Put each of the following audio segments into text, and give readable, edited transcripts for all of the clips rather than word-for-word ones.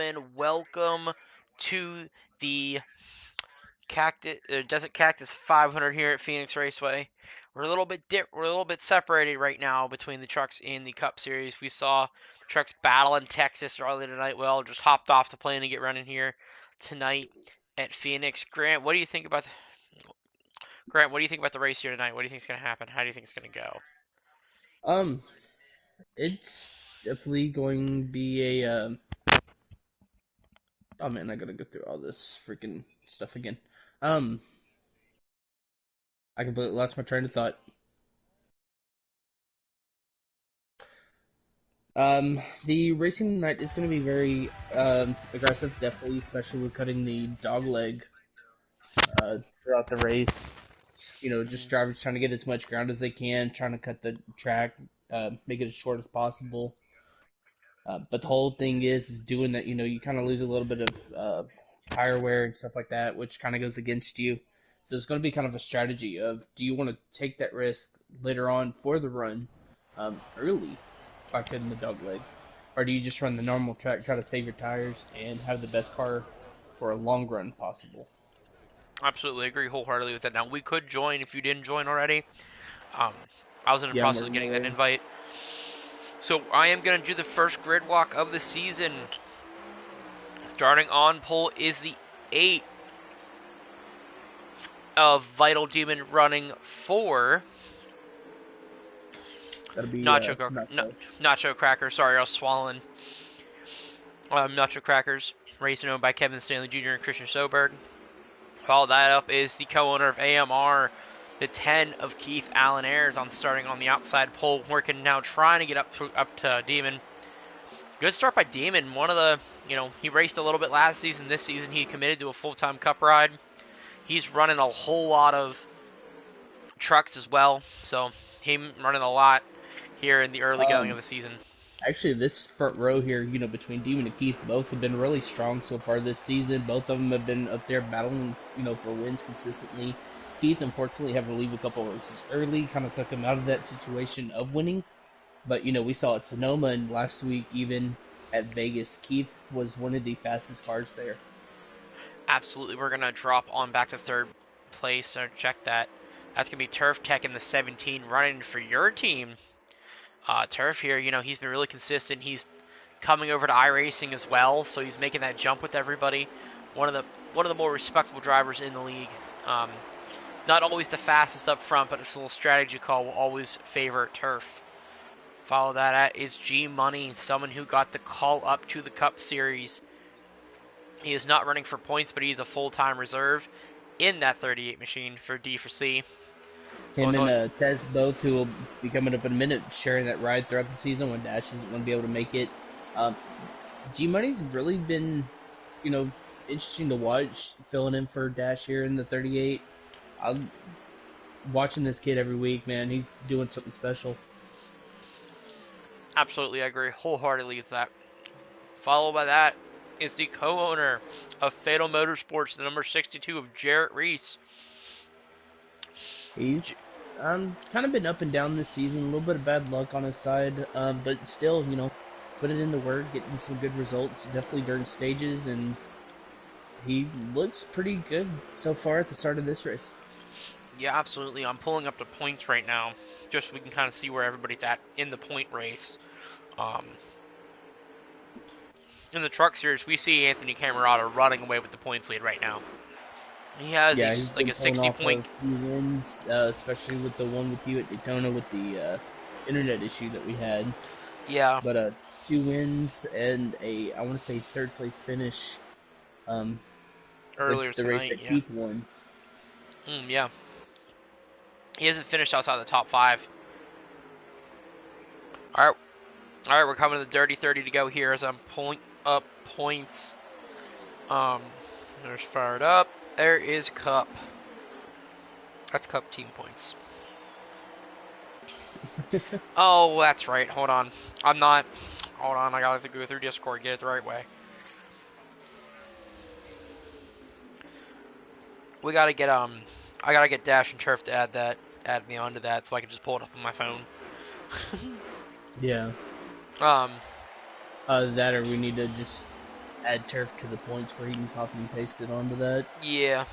gentlemen, welcome to the Desert Cactus 500 here at Phoenix Raceway. We're a little bit separated right now between the trucks in the Cup Series. We saw trucks battle in Texas earlier tonight. Well, just hopped off the plane to get running here tonight at Phoenix. Grant? What do you think about the race here tonight? What do you think is going to happen? How do you think it's going to go? Um, it's definitely going to be a. Oh man, I gotta go through all this freaking stuff again. Um, I completely lost my train of thought. The racing tonight is going to be very aggressive, definitely, especially with cutting the dog leg throughout the race. Just drivers trying to get as much ground as they can, trying to cut the track, make it as short as possible. But the whole thing is doing that. You kind of lose a little bit of tire wear and stuff like that, which kind of goes against you. So it's going to be kind of a strategy of, do you want to take that risk later on for the run early by cutting the dog leg, or do you just run the normal track, try to save your tires and have the best car for a long run possible? Absolutely agree wholeheartedly with that. Now, we could join if you didn't join already. Um, I was in the Yeah, I'm process of working my getting that way. invite. So I am going to do the first grid walk of the season. Starting on pole is the 8 of Vital Demon running for That'll be Nacho, Nacho. Nacho Crackers. Sorry, I was swallowing. Nacho Crackers, racing owned by Kevin Stanley Jr. and Christian Soberg. Followed that up is the co-owner of AMR, the 10 of Keith Allen Ayers, starting on the outside pole, working now, trying to get up to Demon. Good start by Demon. He raced a little bit last season. This season, he committed to a full-time Cup ride. He's running a whole lot of trucks as well, so him running a lot here in the early going of Um, the season. Actually, this front row here, between Demon and Keith, both have been really strong so far this season. Both of them have been up there battling, for wins consistently. Keith, unfortunately, had to leave a couple races early, kind of took him out of that situation of winning. But, we saw at Sonoma and last week, even at Vegas, Keith was one of the fastest cars there. Absolutely, we're going to drop on back to third place, so check that. That's going to be Turf Tech in the 17 running for your team. Turf here, he's been really consistent. He's coming over to iRacing as well, so he's making that jump with everybody. One of the more respectable drivers in the league. Um, Not always the fastest up front, but it's a little strategy call will always favor Turf. Follow that is G Money, someone who got the call up to the Cup Series. He is not running for points, but he's a full-time reserve in that 38 machine for D for C. So Him it's and always, Tez both, who will be coming up in a minute, sharing that ride throughout the season when Dash isn't going to be able to make it. Um, G Money's really been, you know, interesting to watch, filling in for Dash here in the 38. I'm watching this kid every week, man. He's doing something special. absolutely, I agree wholeheartedly with that. Followed by that is the co-owner of Fatal Motorsports, the number 62 of Jarrett Reese. He's kind of been up and down this season, a little bit of bad luck on his side, but still, put it into work, getting some good results, definitely during stages, and he looks pretty good so far at the start of this race. Yeah, absolutely. I'm pulling up the points right now, just so we can kind of see where everybody's at in the point race. Um, in the truck series, we see Anthony Camerata running away with the points lead right now. He has Yeah, he's like been a pulling 60 off point. a few wins, especially with the one with you at Daytona with the internet issue that we had. Yeah, But 2 wins and I want to say third place finish um, with earlier the race tonight. that Yeah, Keith won. yeah. He hasn't finished outside the top five. All right. We're coming to the dirty 30 to go here as I'm pulling up points. Um, there's fired up. There is Cup. That's Cup team points. Oh, that's right. Hold on. I'm not. Hold on. I gotta go through Discord, get it the right way. We gotta get I gotta get Dash and Turf to add me onto that, so I can just pull it up on my phone. Yeah. um, That or we need to just add turf to the points where he can copy and paste it onto that. Yeah.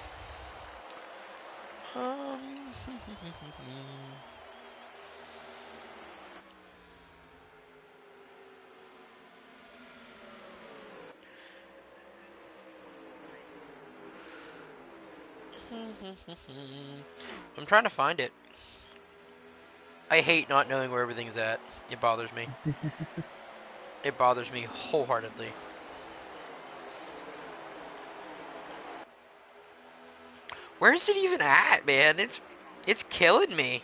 I'm trying to find it. I hate not knowing where everything's at. It bothers me. It bothers me wholeheartedly. Where's it even at, man? It's killing me.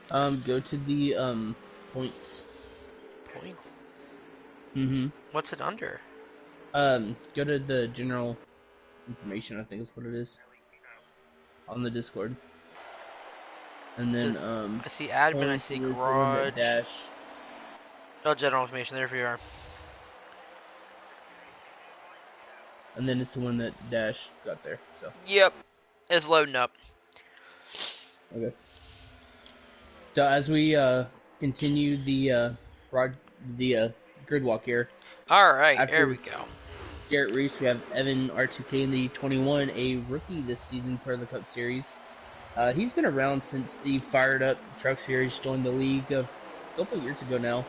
Go to the points. Points. Mm-hmm. What's it under? Go to the general information. I think is what it is on the Discord. And then Just I see admin. I points see is the one that garage. dash. Oh, general information. There we are. And then it's the one that dash got there. So Yep, it's loading up. okay. So as we continue the grid walk here, All right, there we after go. Garrett Reese, we have Evan R2K in the 21, a rookie this season for the Cup Series. He's been around since the fired up Truck Series joined the league a couple years ago now,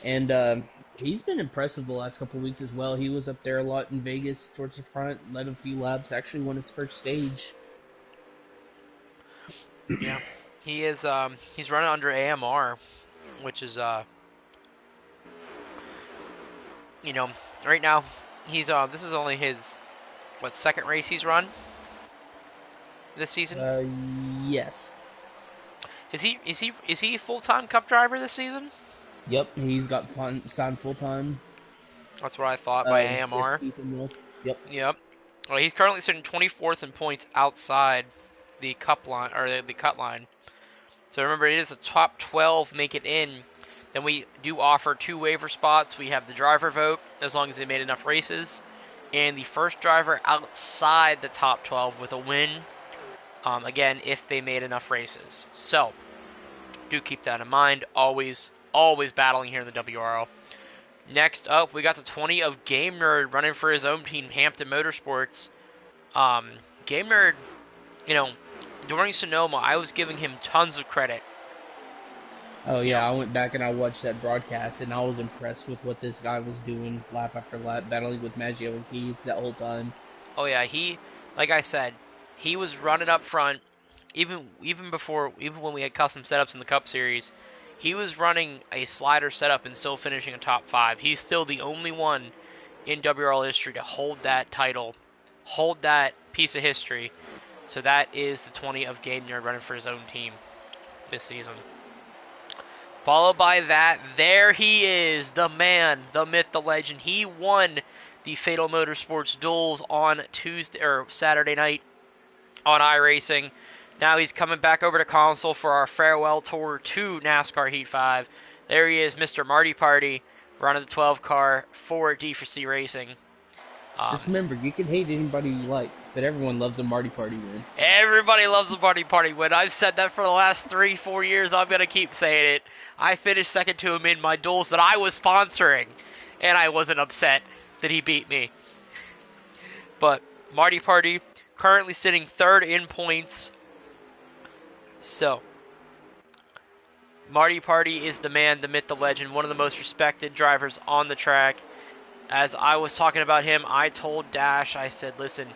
and he's been impressive the last couple weeks as well. He was up there a lot in Vegas towards the front, led a few laps, actually won his first stage. Yeah, he is. He's running under AMR, which is you know, right now he's this is only his second race he's run this season. Yes. Is he a full-time Cup driver this season? Yep, he's got signed full time. That's what I thought by AMR. Yep. Yep. Well, he's currently sitting 24th in points outside the cup line or the cut line. So remember, it is a top 12 make it in. Then we do offer 2 waiver spots. We have the driver vote as long as they made enough races, and the first driver outside the top 12 with a win. Again, if they made enough races. So do keep that in mind. Always battling here in the WRL. Next up, we got the 20 of Game Nerd running for his own team, Hampton Motorsports. Game Nerd, during Sonoma, I was giving him tons of credit. Oh yeah, I went back and I watched that broadcast, and I was impressed with what this guy was doing lap after lap, battling with Maggio and Keith that whole time. Oh yeah, like I said, he was running up front, even when we had custom setups in the Cup Series. He was running a slider setup and still finishing a top 5. He's still the only one in WRL history to hold that title, hold that piece of history. So that is the 20 of Game Nerd running for his own team this season. Followed by that, there he is, the man, the myth, the legend. He won the Fatal Motorsports duels on Saturday night on iRacing. Now he's coming back over to console for our farewell tour to NASCAR Heat 5. There he is, Mr. Marty Party, running the 12 car for D4C Racing. Just remember, you can hate anybody you like, but everyone loves a Marty Party win. Everybody loves a Marty Party win. I've said that for the last 3-4 years. I'm going to keep saying it. I finished second to him in my duels that I was sponsoring, and I wasn't upset that he beat me. But Marty Party currently sitting third in points. So, Marty Party is the man, the myth, the legend, one of the most respected drivers on the track. As I was talking about him, I told Dash, I said, listen,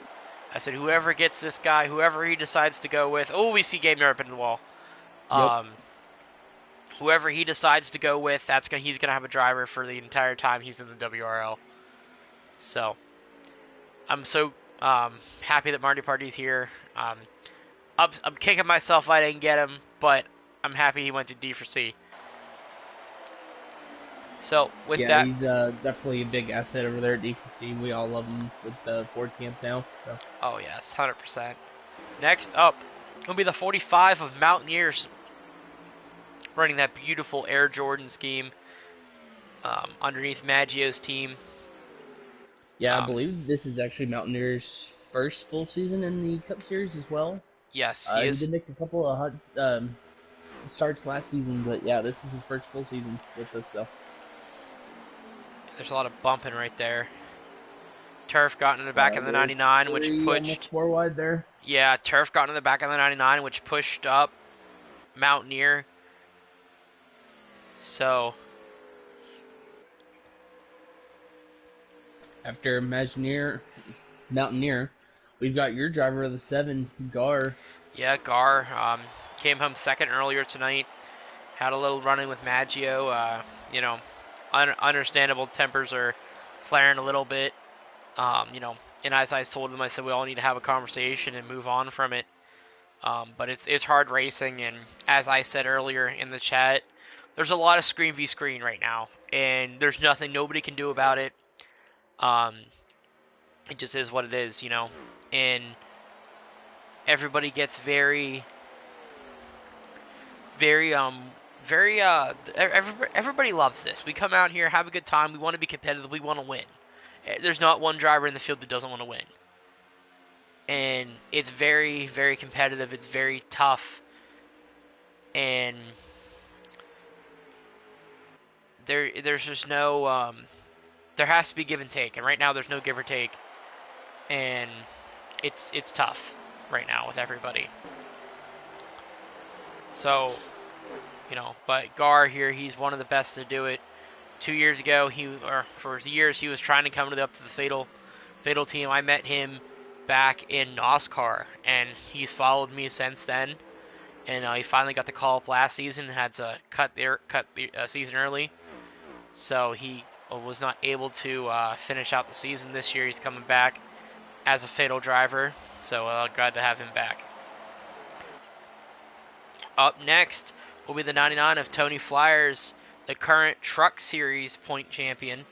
whoever gets this guy, whoever he decides to go with, oh, we see Game Nerd up in the wall. Yep. Whoever he decides to go with, he's going to have a driver for the entire time he's in the WRL. So, I'm so happy that Marty Party's here. I'm kicking myself I didn't get him, but I'm happy he went to D4C. So, with that... he's definitely a big asset over there at D4C. We all love him with the Ford Camp now. So. Oh, yes, 100%. Next up will be the 45 of Mountaineers, running that beautiful Air Jordan scheme underneath Maggio's team. Yeah, I believe this is actually Mountaineers' first full season in the Cup Series as well. Yes, he is. He did make a couple of hot starts last season, but yeah, this is his first full season with us. So There's a lot of bumping right there. Turf got in the back of the They're 99, which almost pushed. 4 wide there. Yeah, Turf got in the back of the 99, which pushed up Mountaineer. So After Mountaineer, we've got your driver of the 7, Gar. yeah, Gar came home second earlier tonight. Had a little run-in with Maggio. You know, understandable tempers are flaring a little bit. You know, and as I told him, I said we all need to have a conversation and move on from it. But it's hard racing, and as I said earlier in the chat, there's a lot of screen v screen right now, and there's nothing nobody can do about it. Um, it just is what it is, you know, and everybody gets very, very everybody loves this. We come out here, have a good time. We want to be competitive. We want to win. There's not one driver in the field that doesn't want to win. And it's very, very competitive. It's very tough. And there's just no, there has to be give and take. And right now there's no give or take. And it's tough right now with everybody. So, you know, but Gar here, he's one of the best to do it. 2 years ago, for years, he was trying to come up to the fatal team. I met him back in NASCAR, and he's followed me since then. And he finally got the call up last season, had to cut the season early, so he was not able to finish out the season this year. He's coming back as a fatal driver, so glad to have him back. Up next will be the 99 of Tony Flyers, the current Truck Series point champion.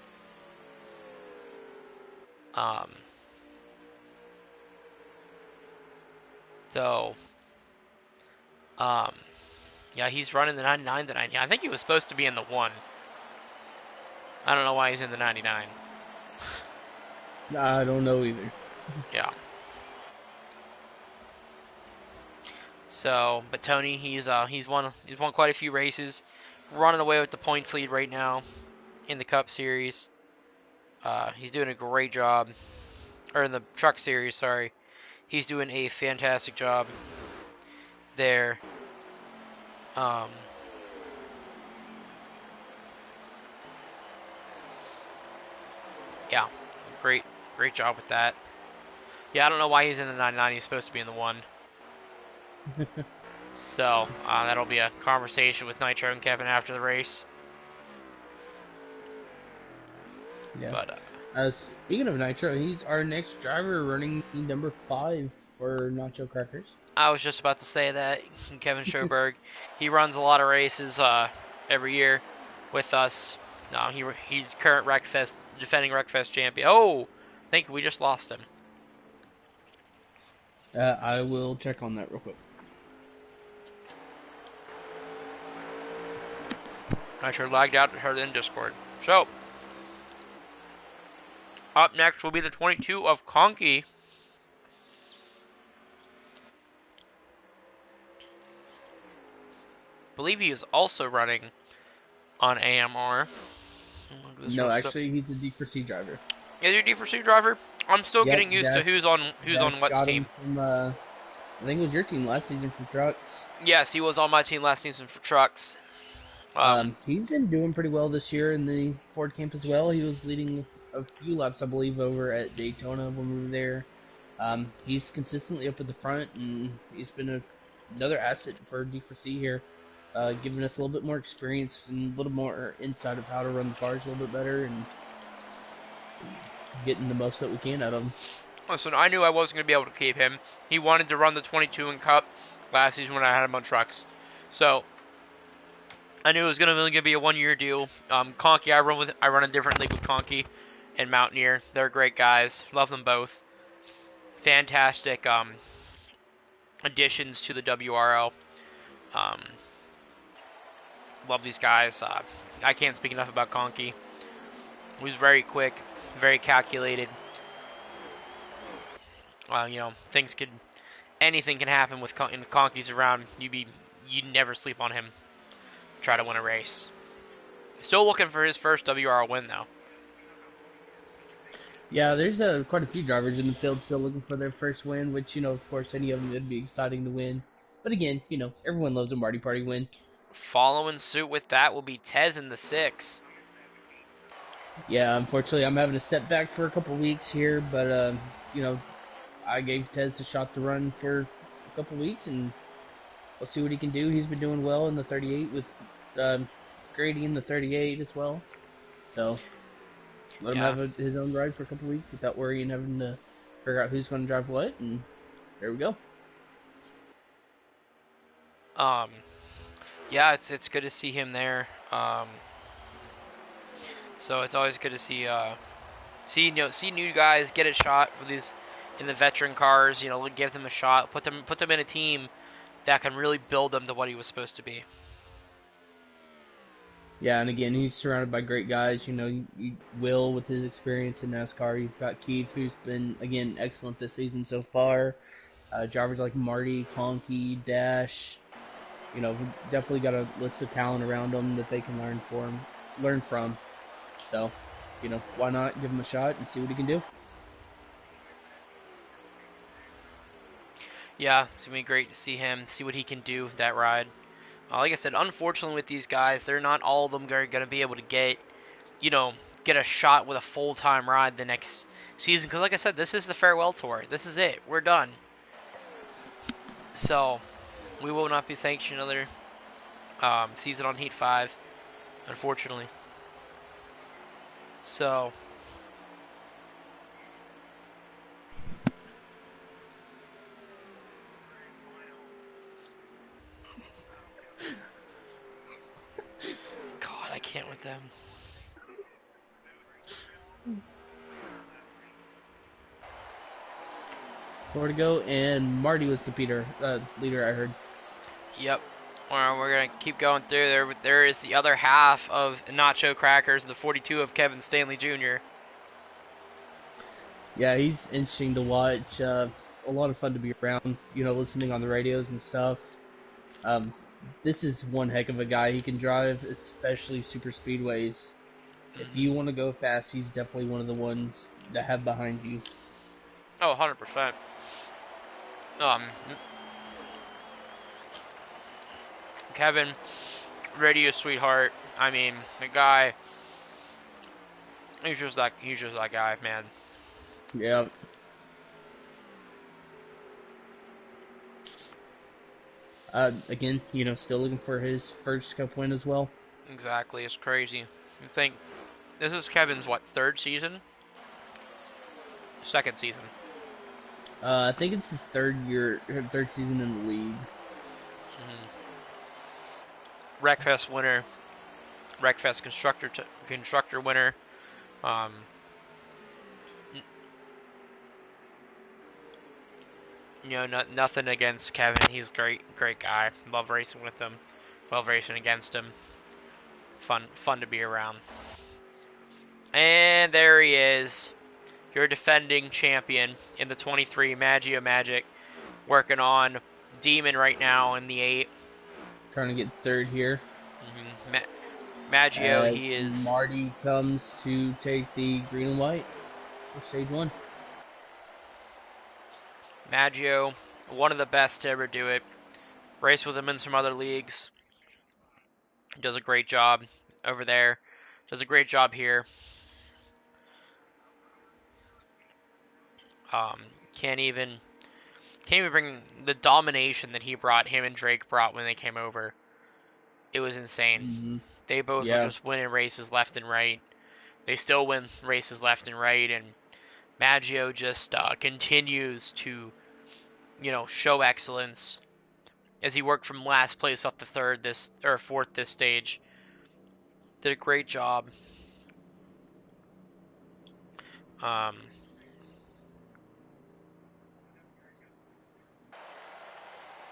Yeah, he's running the 99 tonight. I think he was supposed to be in the 1. I don't know why he's in the 99. I don't know either. Yeah. So, but Tony, he's won quite a few races, running away with the points lead right now in the Cup Series. He's doing a great job, or in the Truck Series, sorry. He's doing a fantastic job there. Yeah, great job with that. Yeah, I don't know why he's in the 99. He's supposed to be in the 1. So, that'll be a conversation with Nitro and Kevin after the race. Yeah. But, speaking of Nitro, he's our next driver running number 5 for Nacho Crackers. I was just about to say that. Kevin Schoberg, he runs a lot of races every year with us. No, he's current RRECS, defending RRECS champion. Oh, I think we just lost him. I will check on that real quick. I sure lagged out and heard it in Discord. So, up next will be the 22 of Conky. I believe he is also running on AMR. No, actually, he's a D4C driver. Is he a D4C driver? I'm still getting used to who's on what team. From, I think it was your team last season for trucks. Yes, he was on my team last season for trucks. He's been doing pretty well this year in the Ford camp as well. He was leading a few laps, I believe, over at Daytona when we were there. He's consistently up at the front, and he's been another asset for D4C here, giving us a little bit more experience and a little more insight of how to run the cars a little bit better and getting the most that we can out of him. Listen, I knew I wasn't going to be able to keep him. He wanted to run the 22 in Cup last season when I had him on trucks. So, I knew it was only going to be a one-year deal. Conky, I run a different league with Conky and Mountaineer. They're great guys. Love them both. Fantastic additions to the WRL. Love these guys. I can't speak enough about Conky. He was very quick, very calculated. Anything can happen with Conky's around. You'd never sleep on him. Try to win a race. Still looking for his first WRL win though. Yeah, there's quite a few drivers in the field still looking for their first win, which, of course, any of them would be exciting to win. But again, everyone loves a Marty Party win. Following suit with that will be Tez in the 6. Yeah, unfortunately, I'm having to step back for a couple weeks here, but, I gave Tez a shot to run for a couple weeks, and we'll see what he can do. He's been doing well in the 38 with Grady in the 38 as well. So let him Yeah. have his own ride for a couple weeks without worrying having to figure out who's going to drive what, and there we go. Um. Yeah, it's good to see him there. So it's always good to see new guys get a shot for these in the veteran cars. Give them a shot. Put them in a team that can really build them to what he was supposed to be. Yeah, and again, he's surrounded by great guys. Will with his experience in NASCAR. You've got Keith, who's been again excellent this season so far. Drivers like Marty, Conky, Dash. Definitely got a list of talent around them that they can learn from. So, why not give him a shot and see what he can do? Yeah, it's gonna be great to see him, see what he can do with that ride. Like I said, unfortunately with these guys, they're not all of them gonna be able to you know, get a shot with a full-time ride the next season. Because like I said, this is the farewell tour. This is it. We're done. So we will not be sanctioning another season on Heat 5, unfortunately. So God, I can't with them. More to go, and Marty was the leader. I heard. Yep. Well, we're gonna keep going through. There is the other half of Nacho Crackers, the 42 of Kevin Stanley Jr. Yeah, he's interesting to watch. A lot of fun to be around. Listening on the radios and stuff. Um, this is one heck of a guy. He can drive, especially super speedways. If you want to go fast, he's definitely one of the ones that have behind you. Oh, 100%. Um, Kevin, radio sweetheart. I mean, the guy. He's just that guy, man. Yeah. Again, still looking for his first cup win as well. Exactly, it's crazy. You think this is Kevin's what, third season? Second season. I think it's his third season in the league. Wreckfest winner, Wreckfest constructor winner. Um, nothing against Kevin. He's great guy. Love racing with him. Love racing against him. Fun to be around. And there he is, your defending champion in the 23 Maggio Magic, working on Demon right now in the 8. Trying to get third here. Maggio, As he is. Marty comes to take the green and white for stage 1. Maggio, one of the best to ever do it. Race with him in some other leagues. Does a great job over there. Does a great job here. Um, can't even bring the domination that him and Drake brought when they came over. It was insane. Mm-hmm. They both were Yeah. just winning races left and right. They still win races left and right, and Maggio just continues to, show excellence as he worked from last place up to fourth this stage. Did a great job. Um,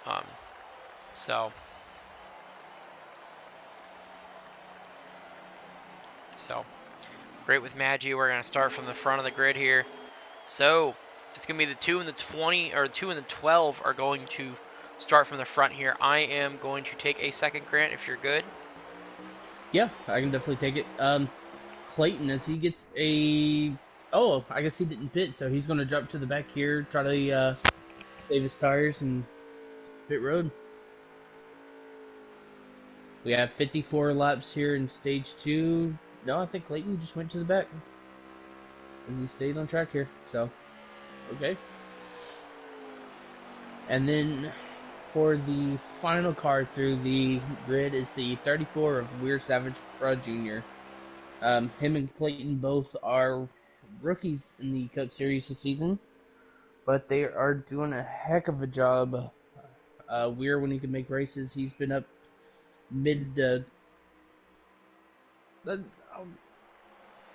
um, so great with Maggio. We're gonna start from the front of the grid here. So it's gonna be the 2 and the 20, or 2 and the 12 are going to start from the front here. I am going to take a second, Grant, if you're good. Yeah, I can definitely take it. Clayton, as he gets a... Oh, I guess he didn't pit, so he's going to jump to the back here, try to save his tires and pit road. We have 54 laps here in stage 2. No, I think Clayton just went to the back as he stayed on track here. So, okay. And then for the final car through the grid is the 34 of Weir Savage Bra Jr. Him and Clayton both are rookies in the Cup Series this season, but they are doing a heck of a job. Weir, when he can make races, he's been up mid to,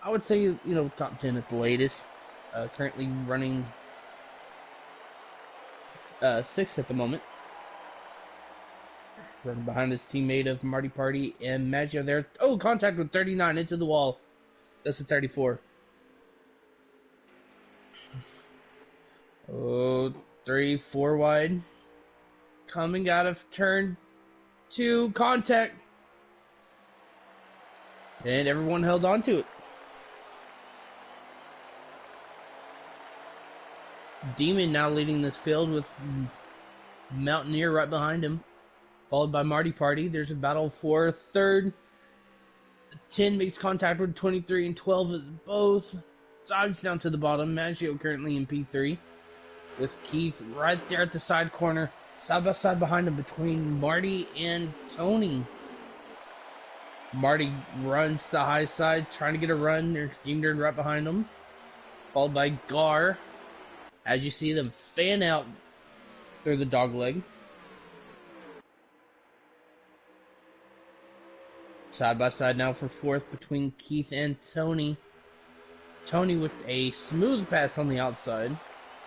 I would say, top 10 at the latest. Currently running 6th at the moment. Running behind his teammate of Marty Party and Maggio there. Oh, contact with 39 into the wall. That's a 34. Oh, 3, 4 wide. Coming out of turn 2, contact. And everyone held on to it. Demon now leading this field with Mountaineer right behind him, followed by Marty Party. There's a battle for third. 10 makes contact with 23 and 12 as both dives down to the bottom. Maggio currently in P3 with Keith right there at the side corner, side by side behind him between Marty and Tony. Marty runs the high side, trying to get a run. There's Game Nerd right behind him, followed by Gar. As you see them fan out through the dog leg. Side by side now for fourth between Keith and Tony. Tony with a smooth pass on the outside.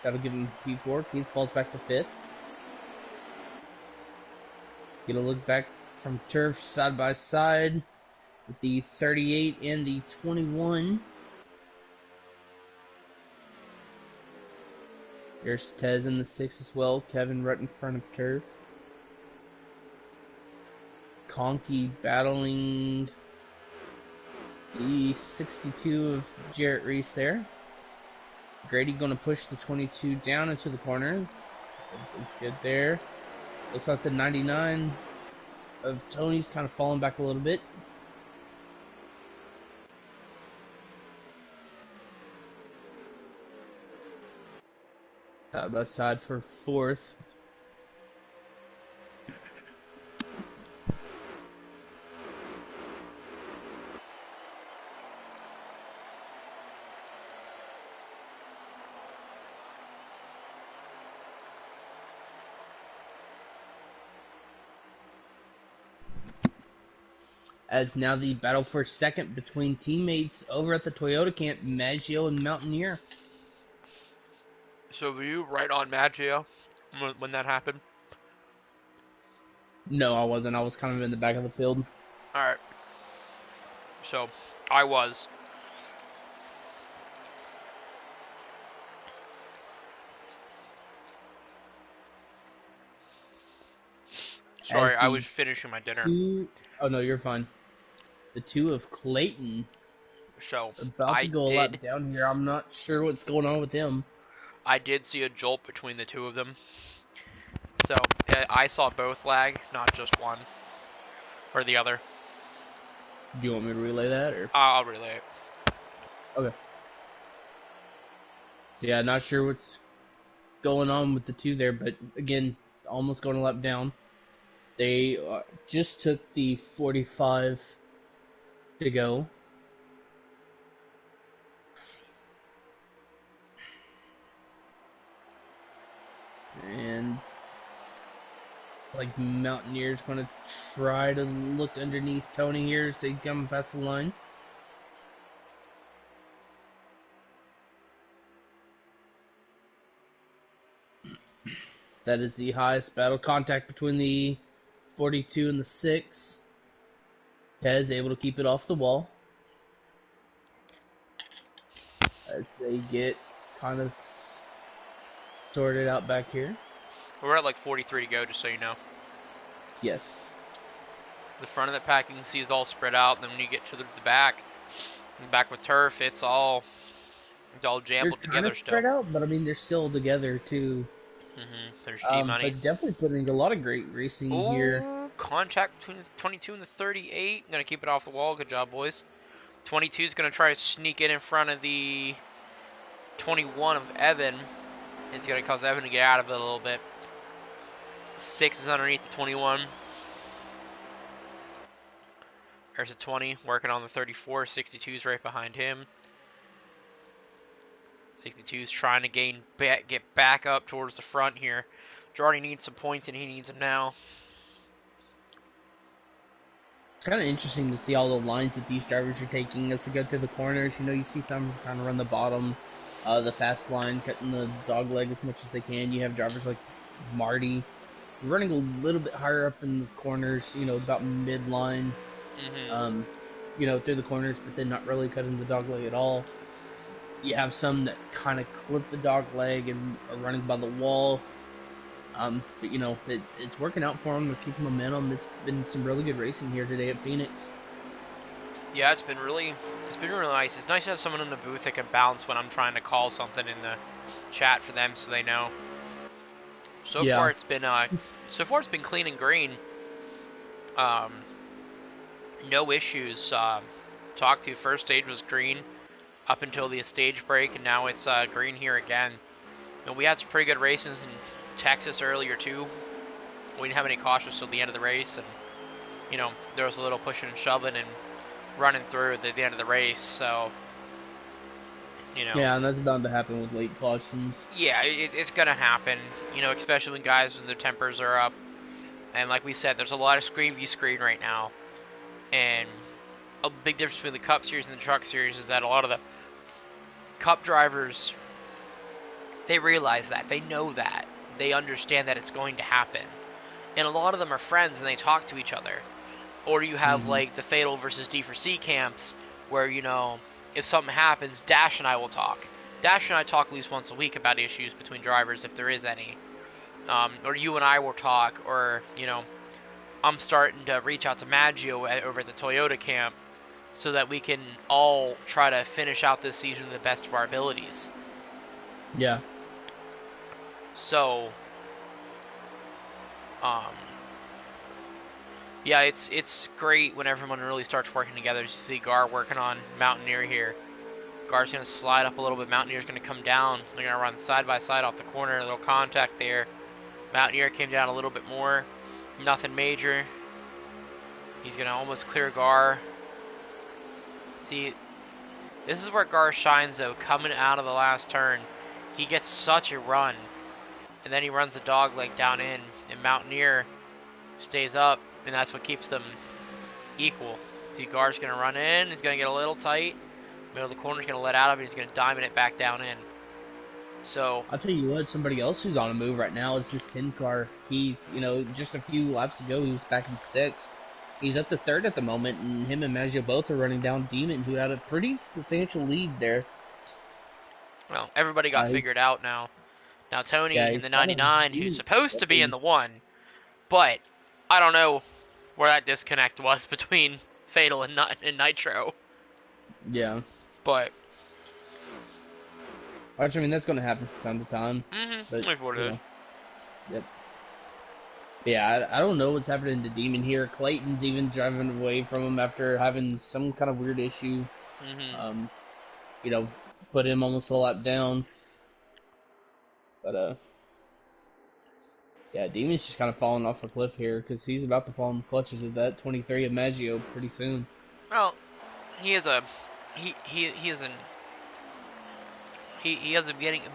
That'll give him P4. Keith falls back to fifth. Get a look back from turf side by side with the 38 and the 21. There's Tez in the 6 as well. Kevin right in front of turf. Conky battling the 62 of Jarrett Reese there. Grady going to push the 22 down into the corner. Everything's good there. Looks like the 99 of Tony's kind of falling back a little bit. Side by side for fourth. As now the battle for second between teammates over at the Toyota camp, Maggio and Mountaineer. So were you right on Maggio when that happened? No, I wasn't. I was kind of in the back of the field. Alright. So, I was. Sorry, I was finishing my dinner. Oh no, you're fine. The 2 of Clayton. So, About to go a lap down here. I'm not sure what's going on with him. I did see a jolt between the two of them. So, I saw both lag, not just one. Or the other. Do you want me to relay that? Or? I'll relay it. Okay. Yeah, not sure what's going on with the 2 there, but again, almost going a lap down. They just took the 45 to go. And like Mountaineer's going to try to look underneath Tony here as they come past the line. That is the highest battle contact between the 42 and the 6. Tez able to keep it off the wall. As they get kind of sorted out back here. We're at like 43 to go, just so you know. Yes. The front of the pack, you can see, is all spread out. Then when you get to the back with turf, it's all It's all They're jumbled kind of together still. spread out, but I mean they're still together too. There's G Money. But definitely putting a lot of great racing here. Ooh, contact between the 22 and the 38. Gonna keep it off the wall. Good job, boys. 22 is gonna try to sneak in front of the 21 of Evan. It's gonna cause Evan to get out of it a little bit. 6 is underneath the 21. There's a 20 working on the 34. 62 is right behind him. 62 is trying to get back up towards the front here. Jordy needs some points, and he needs them now. It's kind of interesting to see all the lines that these drivers are taking as they go through the corners. You know, you see some trying to run the bottom, the fast line, cutting the dog leg as much as they can. You have drivers like Marty running a little bit higher up in the corners, you know, about midline, you know, through the corners, but then not really cutting the dog leg at all. You have some that kind of clip the dog leg and are running by the wall. But you know, it's working out for them. They're keeping momentum. It's been some really good racing here today at Phoenix. Yeah, it's been really nice. It's nice to have someone in the booth that can bounce when I'm trying to call something in the chat for them, so they know. So far it's been clean and green. No issues. Talked to first stage was green up until the stage break, and now it's green here again. And we had some pretty good races in Texas earlier too. We didn't have any cautions till the end of the race, and you know there was a little pushing and shoving and running through at the end of the race. So you know. Yeah, and that's bound to happen with late cautions. Yeah, it's gonna happen. You know, especially when guys when their tempers are up. And like we said, there's a lot of screen v screen right now, and a big difference between the Cup Series and the Truck Series is that a lot of the Cup drivers, they realize that, they know that, they understand that it's going to happen, and a lot of them are friends and they talk to each other. Or you have like the Fatal versus D4C camps where, you know, if something happens, Dash and I will talk. Dash and I talk at least once a week about issues between drivers if there is any. Or you and I will talk, or, you know, I'm starting to reach out to Maggio over at the Toyota camp so that we can all try to finish out this season to the best of our abilities. Yeah. So, yeah, it's great when everyone really starts working together. You see Gar working on Mountaineer here. Gar's going to slide up a little bit. Mountaineer's going to come down. They're going to run side by side off the corner. A little contact there. Mountaineer came down a little bit more. Nothing major. He's going to almost clear Gar. See, this is where Gar shines, though, coming out of the last turn. He gets such a run. And then he runs the dog leg down in. And Mountaineer stays up. And that's what keeps them equal. See, Gar's going to run in. He's going to get a little tight. Middle of the corner is going to let out of it. He's going to diamond it back down in. So I'll tell you what, somebody else who's on a move right now is just 10 car Keith. You know, just a few laps ago, he was back in 6th. He's up to 3rd at the moment, and him and Maggio both are running down Demon, who had a pretty substantial lead there. Well, everybody got figured out now. Now Tony in the 99, who's supposed to be in the 1, but I don't know where that disconnect was between Fatal and Nitro. Yeah. But I mean, that's going to happen from time to time. But, what it is. Yep. Yeah, I don't know what's happening to Demon here. Clayton's even driving away from him after having some kind of weird issue. You know, put him almost a lap down. But, yeah, Demon's just kind of falling off a cliff here because he's about to fall in the clutches of that 23 of Maggio pretty soon. Well, he has a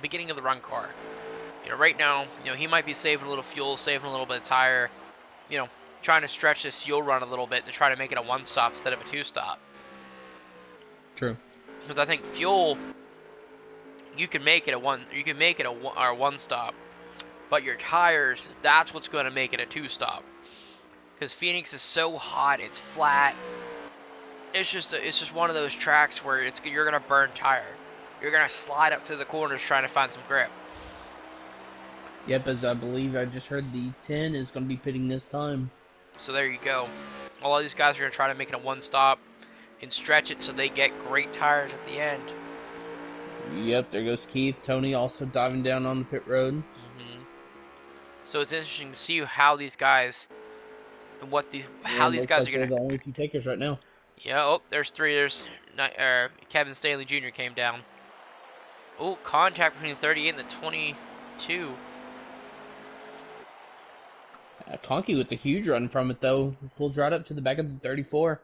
beginning of the run car. You know, right now, you know, he might be saving a little fuel, saving a little bit of tire, you know, trying to stretch this fuel run a little bit to try to make it a 1-stop instead of a 2-stop. True. Because I think fuel, you can make it a 1-stop, but your tires, that's what's going to make it a 2-stop. Because Phoenix is so hot, it's flat. It's just one of those tracks where you're going to burn tire. You're going to slide up through the corners trying to find some grip. Yep, as I believe I just heard the 10 is going to be pitting this time. So there you go. All of these guys are going to try to make it a 1-stop and stretch it so they get great tires at the end. Yep, there goes Keith. Tony also diving down on the pit road. So it's interesting to see how these guys and Yeah, how it these looks guys like are they're gonna. the only two takers right now. Yeah. Oh, there's three. Kevin Stanley Jr. came down. Oh, contact between 38 and the 22. Conky with a huge run from it, though. Pulls right up to the back of the 34.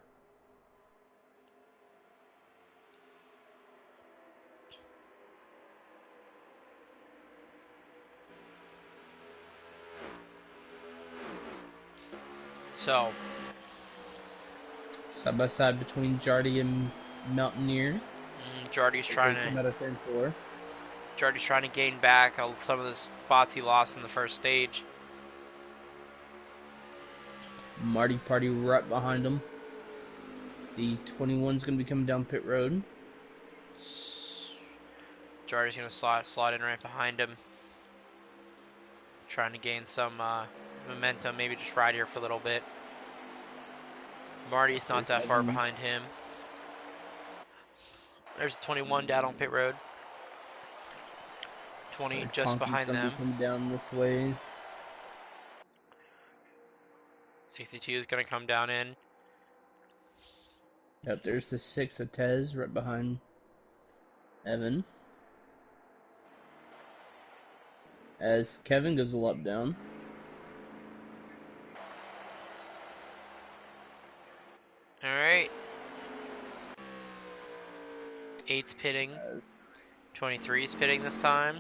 So Side by side between Jardy and Mountaineer. Jardy's As trying they come to out of turn 4. Jardy's trying to gain back some of the spots he lost in the first stage. Marty Party right behind him. The 21's going to be coming down pit road. Jardy's gonna slot in right behind him, trying to gain some momentum. Maybe just ride here for a little bit. Marty's not that far behind him. There's a 21 down on pit road. 20 just Conky's behind going to them. be coming down this way. 62 is gonna come down in. Yep, there's the 6 of Tez right behind Evan. As Kevin goes a lot down. Alright. 8's pitting. 23's pitting this time.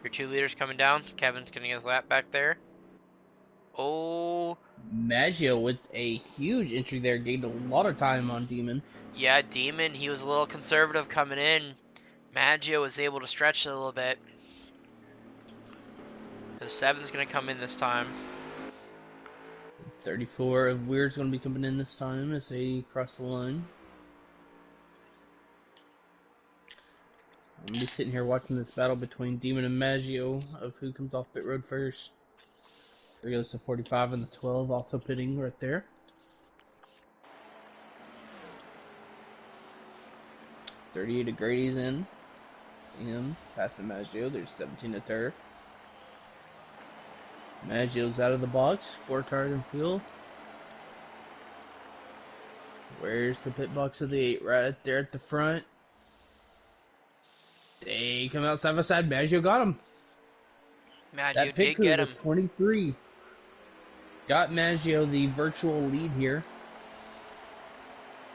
Your 2 leaders coming down. Kevin's getting his lap back there. Oh. Maggio with a huge entry there. Gained a lot of time on Demon. Yeah, Demon, he was a little conservative coming in. Maggio was able to stretch it a little bit. So 7's going to come in this time. 34 of Weird's going to be coming in this time as they cross the line. I'm going to be sitting here watching this battle between Demon and Maggio of who comes off pit road first. There goes the 45 and the 12 also pitting right there. 38 of Grady's in. See him passing Maggio. There's 17 of Turf. Maggio's out of the box. 4 tires and fuel. Where's the pit box of the 8? Right there at the front. They come out side by side. Maggio got him. Maggio That pit did crew, get the him. 23, got Maggio the virtual lead here.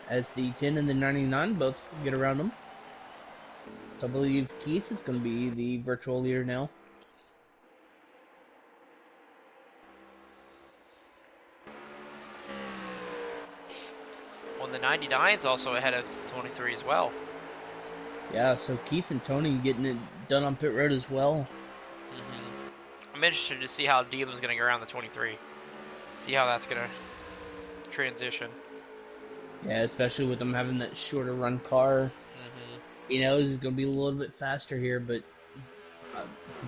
As the 10 and the 99 both get around him. So I believe Keith is going to be the virtual leader now. Well, the 99's also ahead of 23 as well. Yeah, so Keith and Tony getting it done on pit road as well. I'm interested to see how Demon's going to go around the 23. See how that's going to transition. Yeah, especially with them having that shorter run car. You know, it's going to be a little bit faster here, but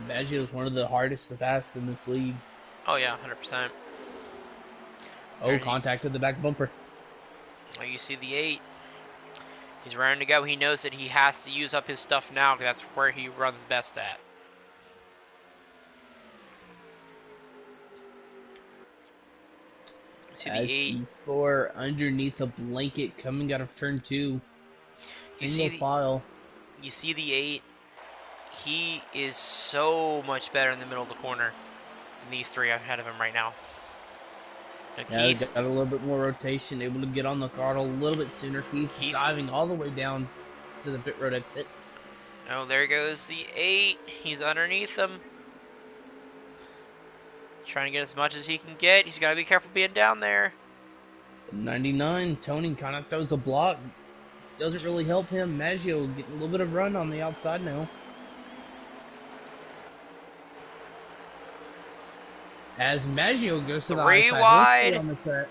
Maggio is one of the hardest to pass in this league. Oh, yeah, 100%. Oh, contact with the back bumper. Oh, you see the 8. He's raring to go. He knows that he has to use up his stuff now because that's where he runs best at. See the 8. The 4 underneath a blanket coming out of turn 2. Single file. You see the 8. He is so much better in the middle of the corner than these 3 ahead of him right now. Yeah, Keith got a little bit more rotation, able to get on the throttle a little bit sooner. Keith diving all the way down to the pit road exit. Oh, there goes the 8. He's underneath him. Trying to get as much as he can get. He's got to be careful being down there. 99, Tony kind of throws a block. Doesn't really help him. Maggio getting a little bit of run on the outside now. As Maggio goes to the high side, wide on the track.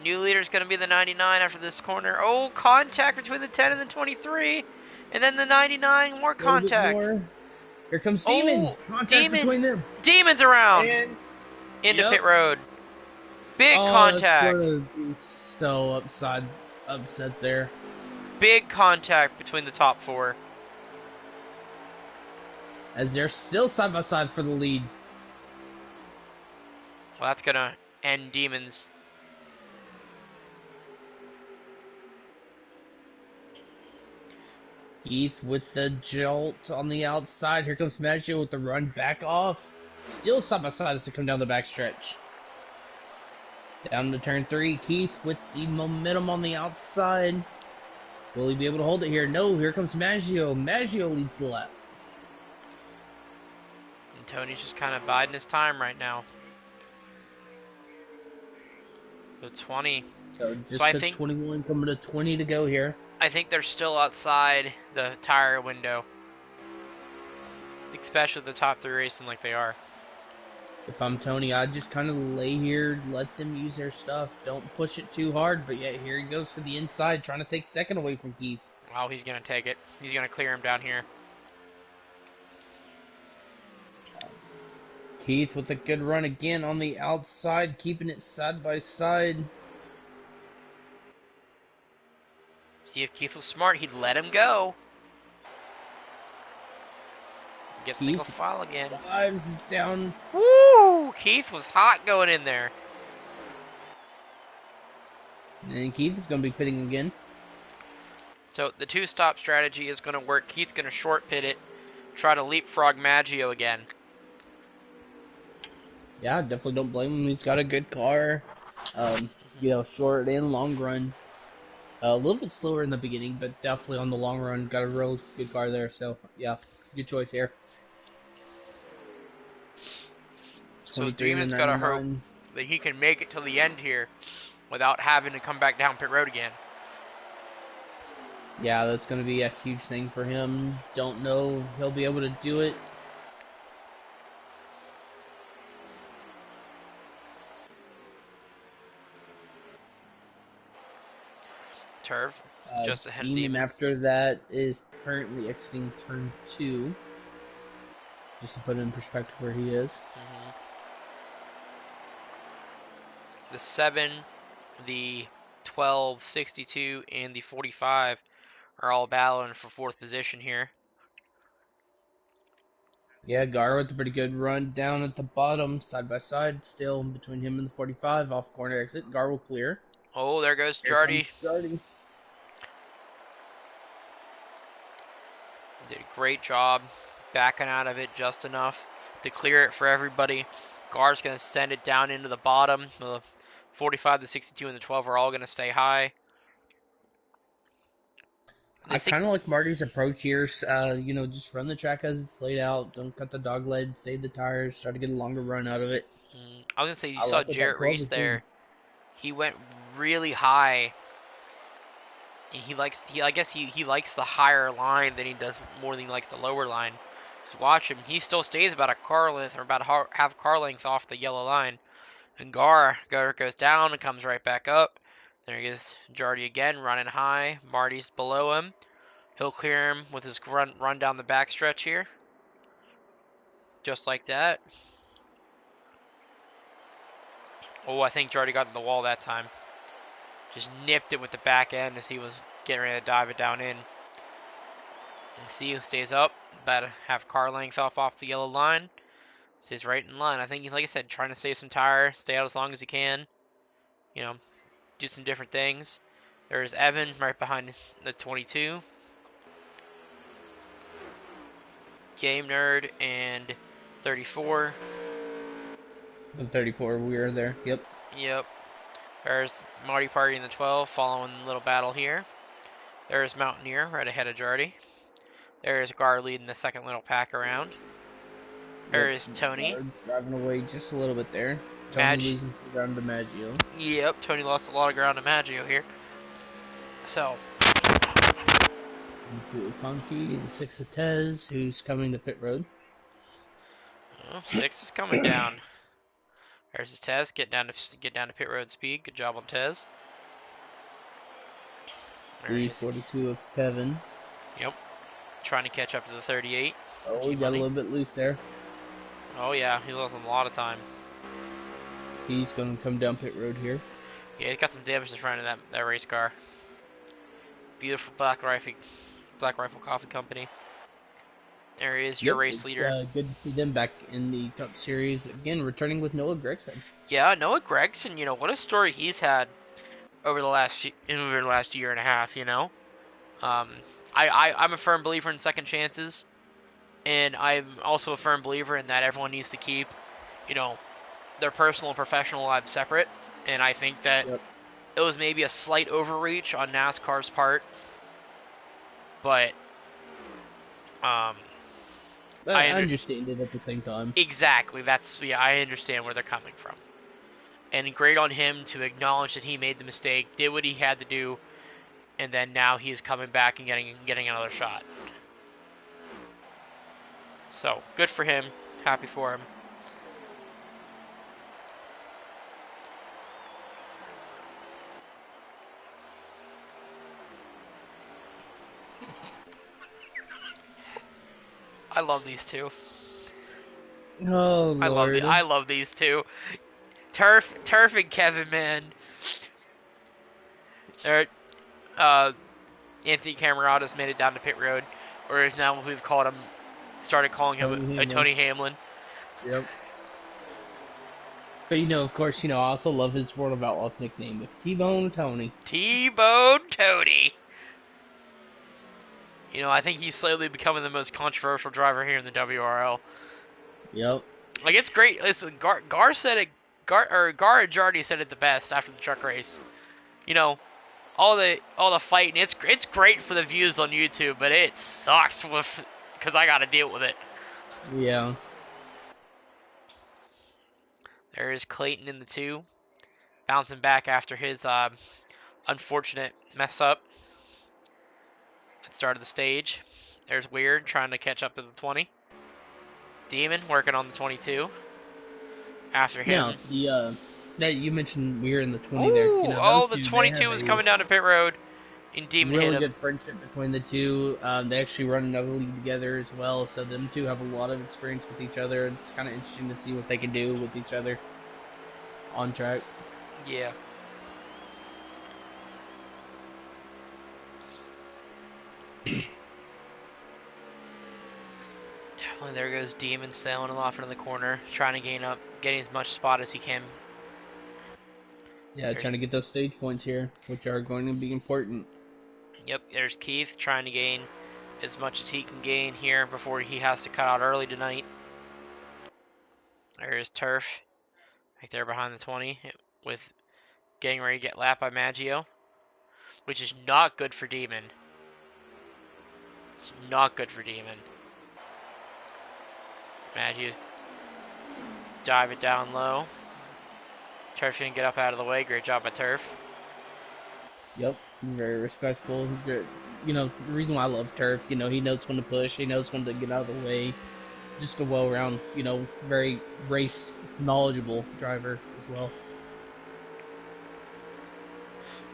New leader's going to be the 99 after this corner. Oh, contact between the 10 and the 23. And then the 99, more contact. More. Here comes Demon. Oh, contact between them. Demon's around. And into pit road. Big contact. It's gonna be so upset there. Big contact between the top 4. as they're still side by side for the lead. Well, that's gonna end Demons. Keith with the jolt on the outside. Here comes Maggio with the run back off. Still side by side as they come down the backstretch. Down to turn 3. Keith with the momentum on the outside. Will he be able to hold it here? No, here comes Maggio. Maggio leads the lap. And Tony's just kind of biding his time right now. The 20. So So just a 21 coming to 20 to go here. I think they're still outside the tire window. Especially the top 3 racing like they are. If I'm Tony, I'd just kind of lay here, let them use their stuff. Don't push it too hard, but yeah, here he goes to the inside, trying to take second away from Keith. Oh, he's going to take it. He's going to clear him down here. Keith with a good run again on the outside, keeping it side by side. See, if Keith was smart, he'd let him go. Get Keith single file again. Dives down. Woo! Keith was hot going in there. And Keith is going to be pitting again. So the 2-stop strategy is going to work. Keith's going to short pit it, try to leapfrog Maggio again. Yeah, definitely don't blame him. He's got a good car. Short and long run. A little bit slower in the beginning, but definitely on the long run, got a real good car there. So, yeah, good choice here. So Demon's got to hope that he can make it to the end here without having to come back down pit road again. Yeah, that's going to be a huge thing for him. Don't know if he'll be able to do it. Turf, just ahead of Demon after that is currently exiting turn 2. Just to put it in perspective where he is. The 7, the 12, 62, and the 45 are all battling for 4th position here. Yeah, Gar with a pretty good run down at the bottom, side by side, still between him and the 45, off corner exit. Gar will clear. Oh, there goes Jardy. Did a great job backing out of it just enough to clear it for everybody. Gar's going to send it down into the bottom. The 45, the 62, and the 12 are all going to stay high. I kind of like Marty's approach here. Just run the track as it's laid out. Don't cut the dog leg. Save the tires. Try to get a longer run out of it. I was going to say, you saw Jarrett Reese there. He went really high. And I guess he likes the higher line than he does more than he likes the lower line. Just watch him. He still stays about a car length or about half car length off the yellow line. And Gar goes down and comes right back up. There he is, Jardy again, running high. Marty's below him. He'll clear him with his run down the backstretch here. Just like that. Oh, I think Jardy got in the wall that time. Just nipped it with the back end as he was getting ready to dive it down in. And see, he stays up, about a half car length off the yellow line. Stays right in line. I think, like I said, trying to save some tire, stay out as long as he can. Do some different things. There's Evan right behind the 22. Game Nerd and 34. The 34, we are there. Yep. There's Marty Party in the 12, following the little battle here. There's Mountaineer right ahead of Jardy. There's Gar leading the second little pack around. There's Tony. Driving away just a little bit there. Tony losing ground to Maggio. Yep, Tony lost a lot of ground to Maggio here. So. Conky, the 6 of Tez, who's coming to pit road. 6 is coming down. There's his Tez, get down to pit road speed. Good job on Tez. The 42 of Kevin. Yep. Trying to catch up to the 38. Oh, we got a little bit loose there. Oh yeah, he lost a lot of time. He's going to come down pit road here. Yeah, he's got some damage in front of that race car. Beautiful Black Rifle Coffee Company. There he is, your Yep, race it's leader. good to see them back in the Cup Series again, returning with Noah Gragson. Yeah, Noah Gregson, what a story he's had over the last year and a half. Um, I'm a firm believer in second chances, and I'm also a firm believer in that everyone needs to keep, you know, their personal and professional lives separate. And I think that Yep. it was maybe a slight overreach on NASCAR's part, but um, But I I under understand it at the same time. exactly I understand where they're coming from, and great on him to acknowledge that he made the mistake, did what he had to do, and then now he's coming back and getting another shot. So good for him, happy for him. I love these two. Oh Lord. I love these two. Turf and Kevin, man. They're, Anthony Camerata's made it down to pit road, or is now we've started calling him Tony a Hamlin. Tony Hamlin. Yep. But of course, I also love his World of Outlaws nickname with T-Bone Tony. T-Bone Tony. I think he's slowly becoming the most controversial driver here in the WRL. Yep. Like, it's great. Listen, Gar said it. Gar and Jardy said it the best after the truck race. All the fighting. It's great for the views on YouTube, but it sucks because I got to deal with it. Yeah. There is Clayton in the 2, bouncing back after his unfortunate mess up at the start of the stage. There's Weird trying to catch up to the 20. Demon working on the 22. After Now, him. that you mentioned we're in the 20 there. Ooh! Those The two, they have 22 was a coming down to pit road, and Demon hit really him. good friendship between the two. They actually run another league together as well, so them two have a lot of experience with each other. It's kind of interesting to see what they can do with each other on track. Yeah. Definitely, there goes Demon sailing off into the corner, trying to getting as much spot as he can. Yeah, trying to get those stage points here, which are going to be important. Yep, there's Keith trying to gain as much as he can gain here before he has to cut out early tonight. There is Turf, right there behind the 20, with getting ready to get lapped by Maggio, which is not good for Demon. It's not good for Demon. Maggio's dive it down low. Turf's gonna get up out of the way. Great job by Turf. Yep, very respectful. The reason why I love Turf, he knows when to push, he knows when to get out of the way. Just a well-round, very race knowledgeable driver as well.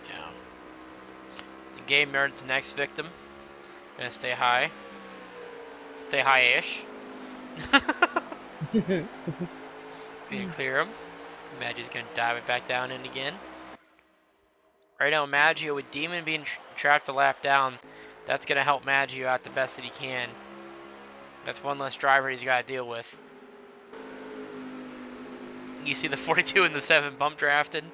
Yeah. The Game Nerd's the next victim. Gonna stay high. Stay high-ish. Gonna clear him. Maggio's gonna dive it back down in again. Right now, Maggio with Demon being trapped a lap down, that's gonna help Maggio out the best that he can. That's one less driver he's got to deal with. You see the 42 and the 7 bump drafted.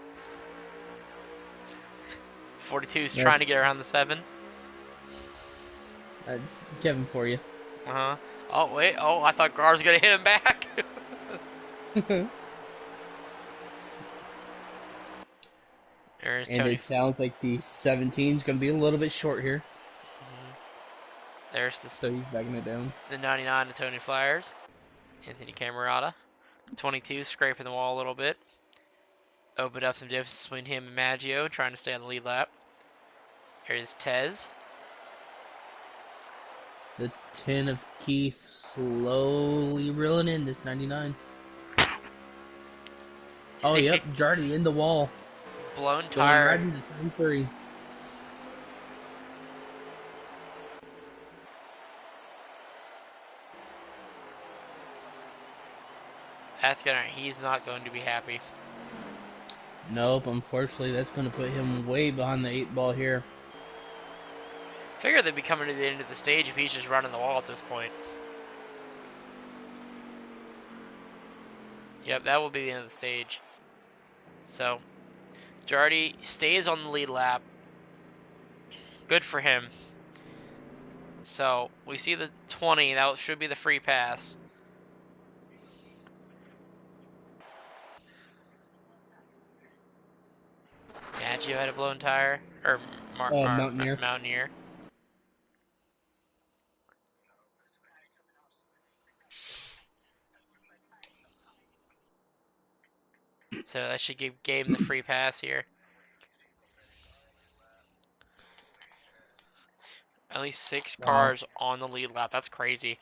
42's trying to get around the 7. That's Kevin for you. Uh-huh. Oh, wait. Oh, I thought Gar was going to hit him back. There's And Tony. it sounds like the 17 is going to be a little bit short here. There's So he's backing it down. the 99 to Tony Flyers. Anthony Camerata. 22 scraping the wall a little bit. Opened up some difference between him and Maggio, trying to stay on the lead lap. Here's Tez. The 10 of Keith slowly reeling in this 99. Oh, yep, Jardy in the wall. Blown Going tire. right into 23. He's not going to be happy. Nope, unfortunately, that's going to put him way behind the 8 ball here. Figure they'd be coming to the end of the stage if he's just running the wall at this point. Yep, that will be the end of the stage. So, Jardy stays on the lead lap. Good for him. So, we see the 20. That should be the free pass. Maggio had a blown tire. Or Mountaineer. Mountaineer. So, that should give Game the free pass here. At least 6 Wow, cars on the lead lap. That's crazy.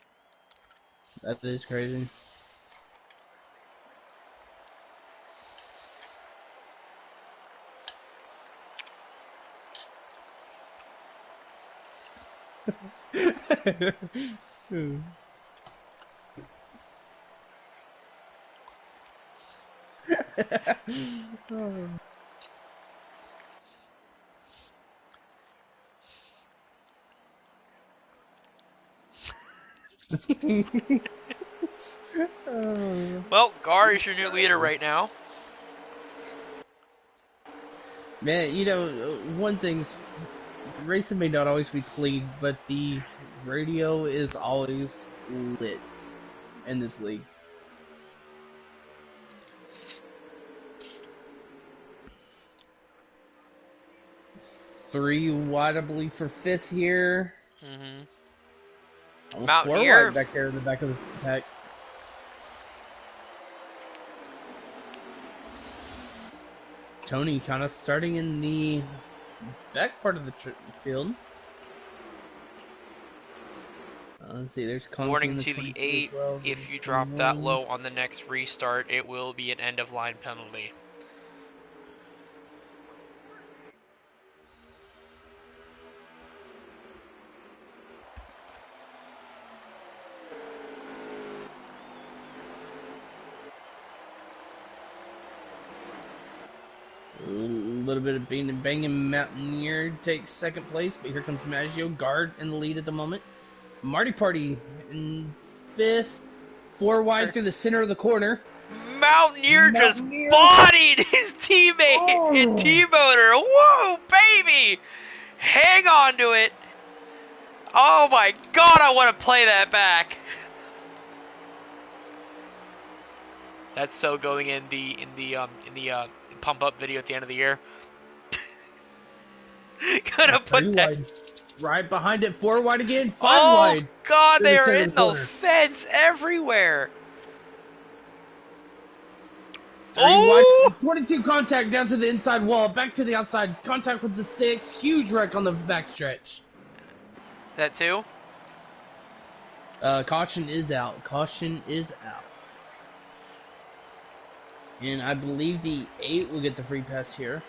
that is crazy. Oh. Oh. Well, Gar is your new leader right now. Man, you know, one thing's racing may not always be clean, but the radio is always lit in this league. Three wide, I believe, for fifth here. Mm-hmm. Almost four Mountaineer. wide back there in the back of the pack. Tony kind of starting in the back part of the field. Let's see, there's Conky Warning in the to the 22 8, as well. if you drop that low on the next restart, it will be an end-of-line penalty. A little bit of banging Mountaineer takes second place, but here comes Maggio, guard in the lead at the moment. Marty Party in fifth, four wide through the center of the corner. Mountaineer just bodied his teammate in T-motor. Whoa, baby! Hang on to it. Oh my god, I want to play that back. That's so going in the pump up video at the end of the year. Gonna put that wide. Right behind it, four wide again, five oh wide. god, they are in the corner. fence everywhere. Three wide, 22 contact down to the inside wall, back to the outside, contact with the 6, huge wreck on the backstretch. That too? Caution is out. Caution is out. And I believe the 8 will get the free pass here.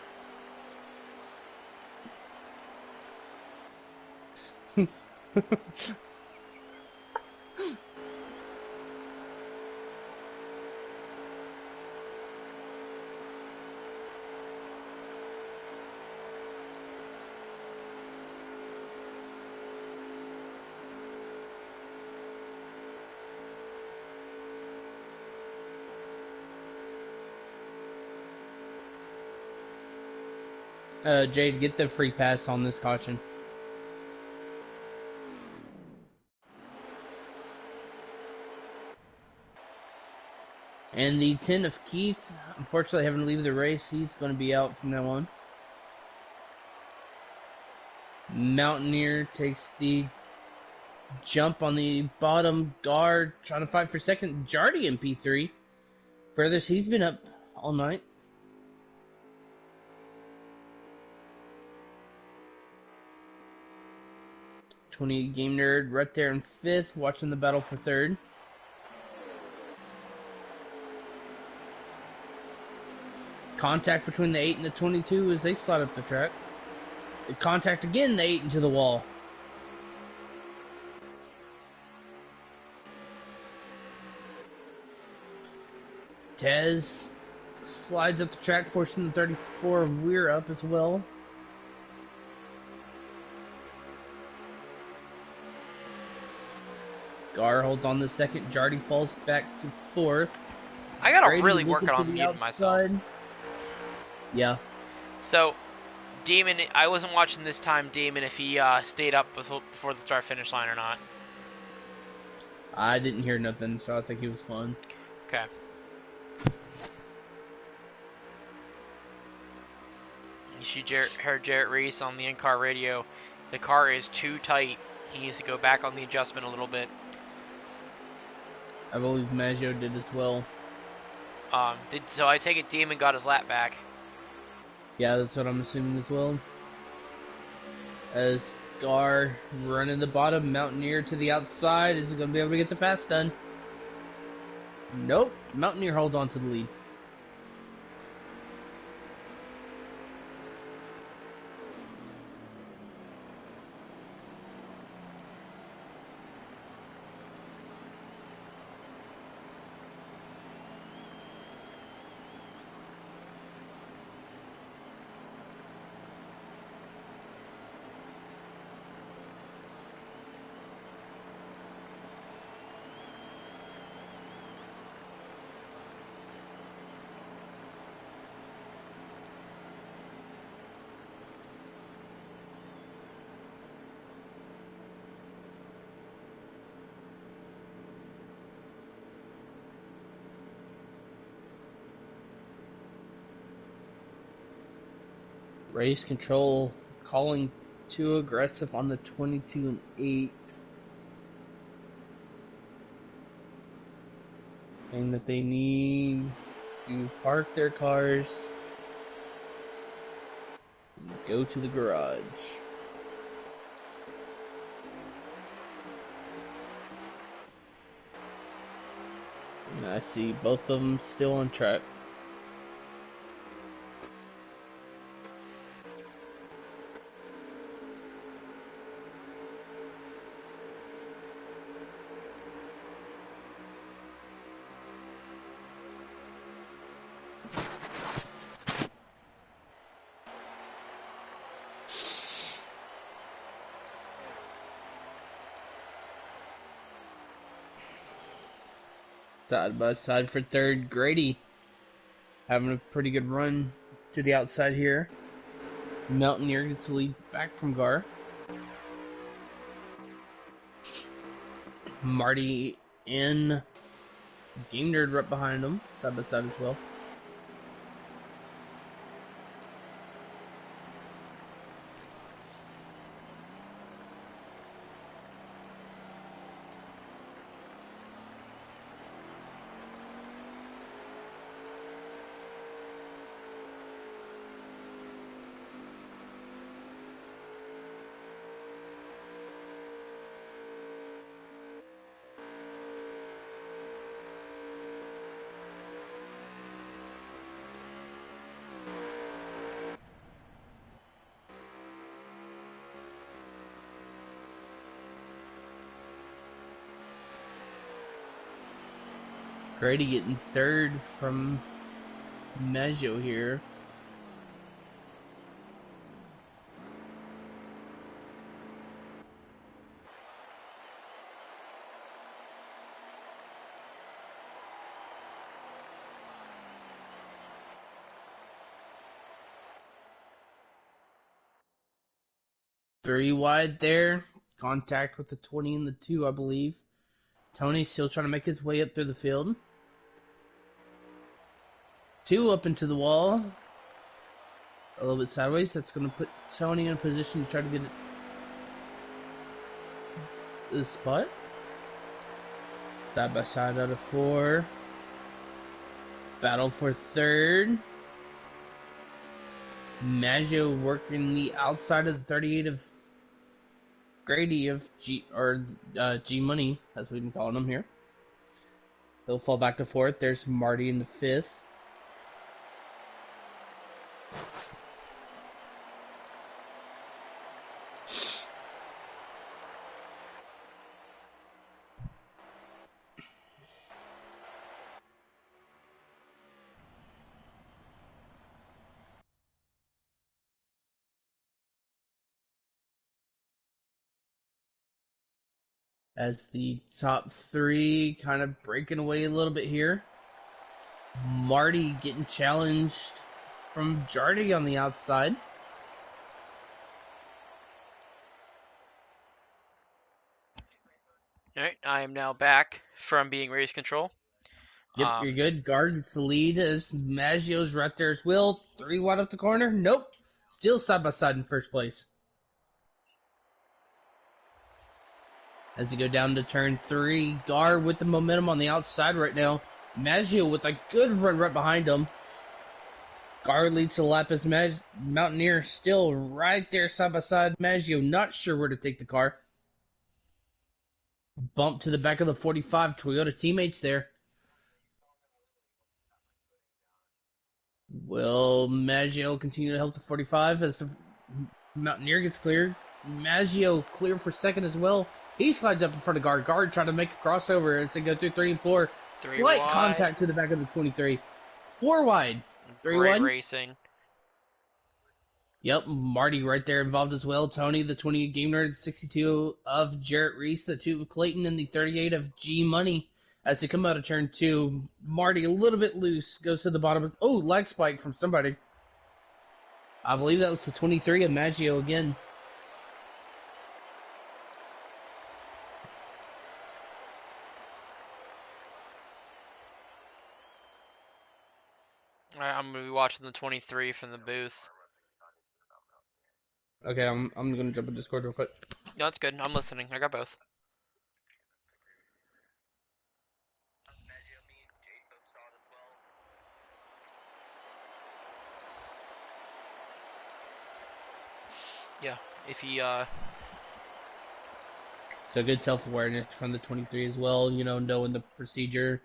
Jade, get the free pass on this caution. And the 10 of Keith, unfortunately having to leave the race, he's going to be out from now on. Mountaineer takes the jump on the bottom guard, trying to fight for second. Jardy in P3. Furthest he's been up all night. Game Nerd right there in fifth, watching the battle for third. Contact between the 8 and the 22 as they slide up the track. The contact again, the 8 into the wall. Tez slides up the track, forcing the 34 rear up as well. Gar holds on the second. Jardy falls back to fourth. I gotta Grady really work looking to on the muting myself. outside. Yeah, So, Demon, I wasn't watching this time, Demon, if he stayed up before the start finish line or not. I didn't hear nothing, so I think he was fine. Okay. Heard Jarrett Reese on the in-car radio. The car is too tight. He needs to go back on the adjustment a little bit. I believe Maggio did as well. So I take it Demon got his lap back. Yeah, that's what I'm assuming as well. As Gar running the bottom, Mountaineer to the outside. Is he going to be able to get the pass done? Nope. Mountaineer holds on to the lead. Race control calling too aggressive on the 22 and 8. Saying that they need to park their cars and go to the garage. And I see both of them still on track. Side by side for third. Grady having a pretty good run to the outside here. Mountaineer gets the lead back from Gar. Marty and Game Nerd right behind him, side by side as well. Grady getting third from Maggio here. Three wide there. Contact with the 20 and the 2, I believe. Tony still trying to make his way up through the field. 2 up into the wall. A little bit sideways. That's going to put Tony in a position to try to get it the spot. Side by side out of 4. Battle for third. Maggio working the outside of the 38 of Grady of G Money, as we've been calling him here. They'll fall back to fourth. There's Marty in the 5th. As the top 3 kind of breaking away a little bit here. Marty getting challenged from Jardy on the outside. Alright, I am now back from being race control. Yep, you're good. Guard gets the lead as Maggio's right there as well. 3 wide up the corner. Nope. Still side by side in first place. As you go down to turn 3, Guard with the momentum on the outside right now. Maggio with a good run right behind him. Guard leads the lap as Mountaineer still right there side by side. Maggio not sure where to take the car. Bump to the back of the 45. Toyota teammates there. Will Maggio continue to help the 45 as the Mountaineer gets cleared? Maggio clear for second as well. He slides up in front of Guard. Guard trying to make a crossover as they go through 3 and 4. 3 Slight wide. contact to the back of the 23. 4 wide. 3 Great wide. racing. Yep, Marty right there involved as well. Tony, the 20 game nerd, 62 of Jarrett Reese, the 2 of Clayton, and the 38 of G Money. As they come out of turn 2, Marty a little bit loose, goes to the bottom of. Oh, lag spike from somebody. I believe that was the 23 of Maggio again. I'm going to be watching the 23 from the booth. Okay, I'm going to jump in Discord real quick. No, that's good. I'm listening. I got both. Yeah, if he, So good self-awareness from the 23 as well, knowing the procedure.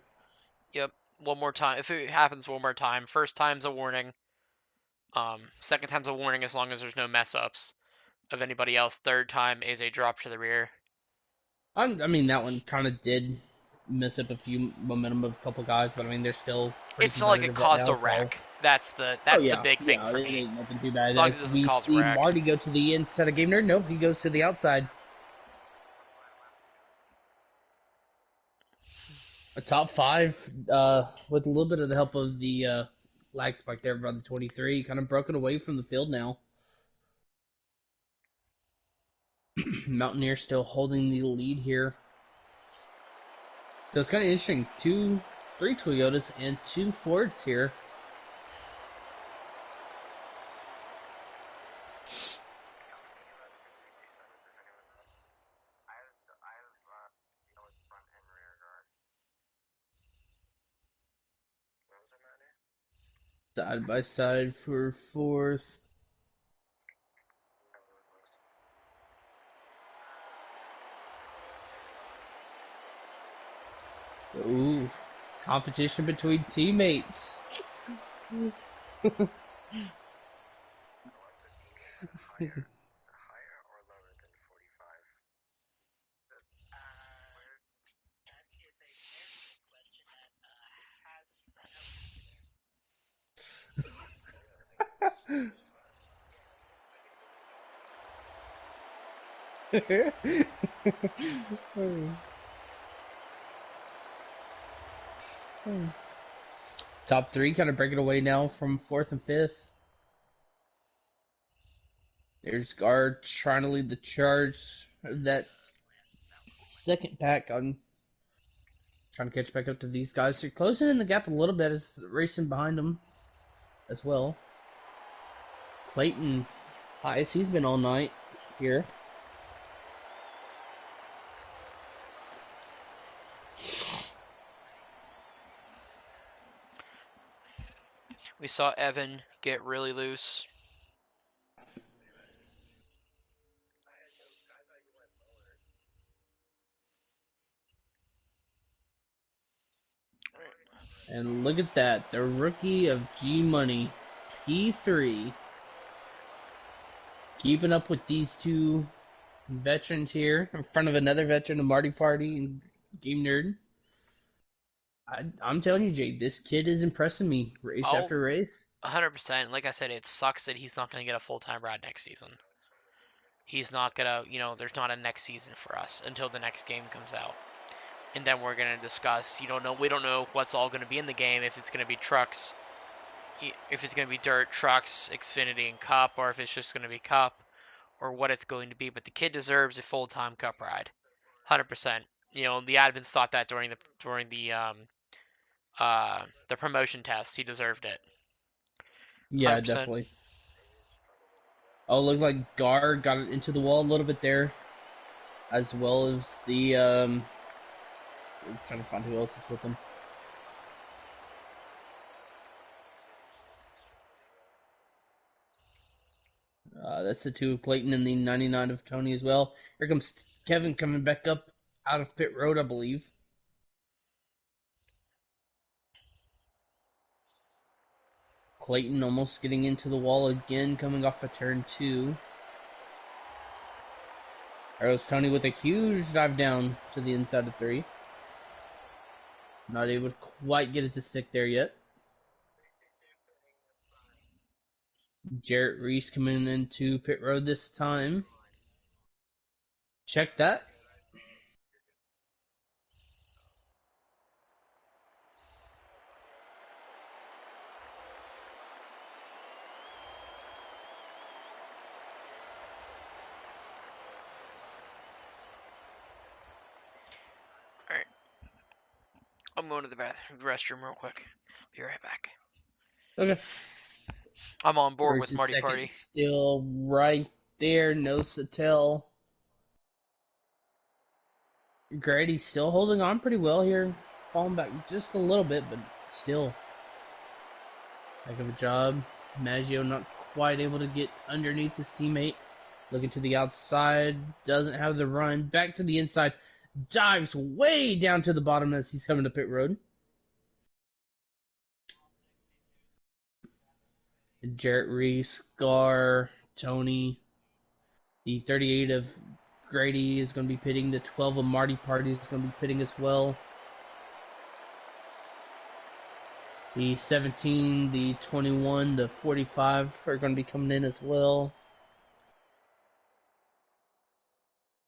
Yep, one more time. If it happens one more time, first time's a warning. Second time's a warning as long as there's no mess ups of anybody else. Third time is a drop to the rear. I mean, that one kind of did miss up a few momentum of a couple guys, but I mean, they're still pretty It's not like it competitive right caused now, a so. wreck. That's Oh the yeah, big thing yeah, for it me. ain't nothing too As bad. long as it As doesn't we cause a see wreck. Marty go to the inside of Game Nerd, nope, he goes to the outside. A top 5, with a little bit of the help of the lag spike there by the 23, kind of broken away from the field now. Mountaineer still holding the lead here. So it's kind of interesting. 3 Toyotas and 2 Fords here. Side by side for 4th. Ooh, competition between teammates. Top 3 kind of breaking away now from 4th and 5th. There's Guard trying to lead the charge. That second pack on trying to catch back up to these guys. They're closing in the gap a little bit as racing behind them as well. Clayton, highest he's been all night here. We saw Evan get really loose. And look at that, the rookie of G Money, P3, keeping up with these 2 veterans here in front of another veteran, the Marty Party and Game Nerd. I'm telling you, Jay, this kid is impressing me race Oh, after race. 100%. Like I said, it sucks that he's not going to get a full time ride next season. He's not going to, there's not a next season for us until the next game comes out. and then we're gonna discuss. We don't know what's all gonna be in the game. If it's gonna be trucks, if it's gonna be dirt, trucks, Xfinity, and Cup, or if it's just gonna be Cup, or what it's going to be. But the kid deserves a full-time Cup ride, 100%. The admins thought that during the promotion test. He deserved it, Yeah, 100%. definitely. Oh, looked like Gar got it into the wall a little bit there, as well as the I'm trying to find who else is with them. That's the two of Clayton and the 99 of Tony as well. Here comes Kevin coming back up out of pit road, I believe. Clayton almost getting into the wall again, coming off of turn 2. There goes Tony with a huge dive down to the inside of 3. Not able to quite get it to stick there yet. Jarrett Reese coming into pit road this time. Check that. All right, I'm going to the restroom real quick. Be right back. Okay. I'm on board First with and Marty second Party. still right there. No Satel. Grady still holding on pretty well here. Falling back just a little bit, but still. Heck of a job. Maggio not quite able to get underneath his teammate. Looking to the outside. Doesn't have the run. Back to the inside. Dives way down to the bottom as he's coming to pit road. Jarrett Reese, Gar, Tony. The 38 of Grady is going to be pitting. The 12 of Marty Party is going to be pitting as well. The 17, the 21, the 45 are going to be coming in as well.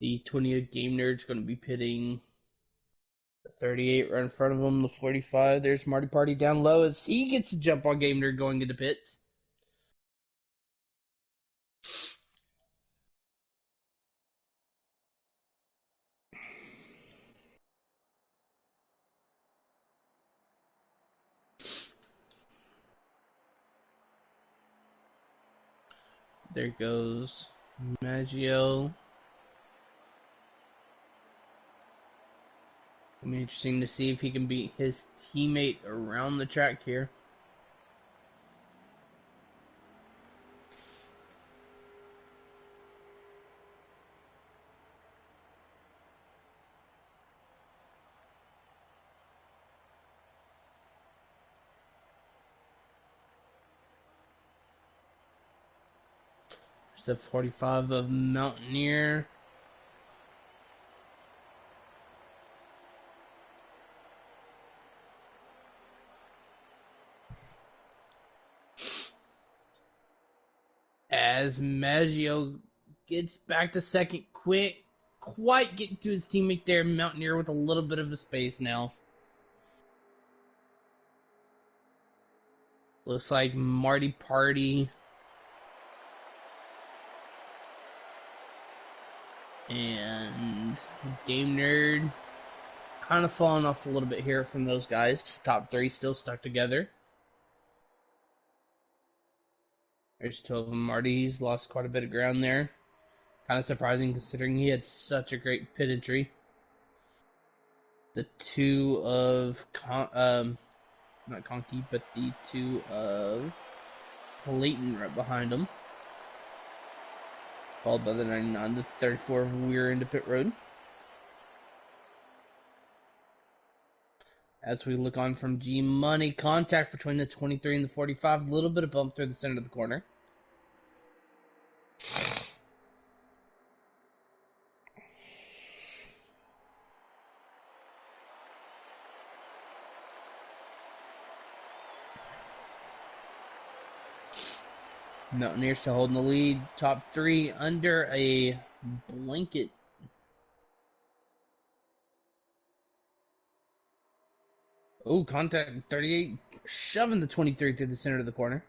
The 28 Game Nerd's going to be pitting. The 38 right in front of him. The 45. There's Marty Party down low as he gets a jump on Game Nerd going into pits. There goes Maggio. It'll be interesting to see if he can beat his teammate around the track here. There's the 45 of Mountaineer. As Maggio gets back to second quick, quite getting to his teammate there, Mountaineer with a little bit of a space now. Looks like Marty Party and Game Nerd kind of falling off a little bit here from those guys. Top 3 still stuck together. There's 2 of them. Marty's lost quite a bit of ground there. Kind of surprising considering he had such a great pit entry. The 2 of not Conky, but the 2 of Clayton right behind him. Followed by the 99, the 34 of Weir into pit road. As we look on from G Money, contact between the 23 and the 45. A little bit of bump through the center of the corner. Mountaineers still holding the lead. Top 3 under a blanket. Oh, contact 38, shoving the 23 through the center of the corner.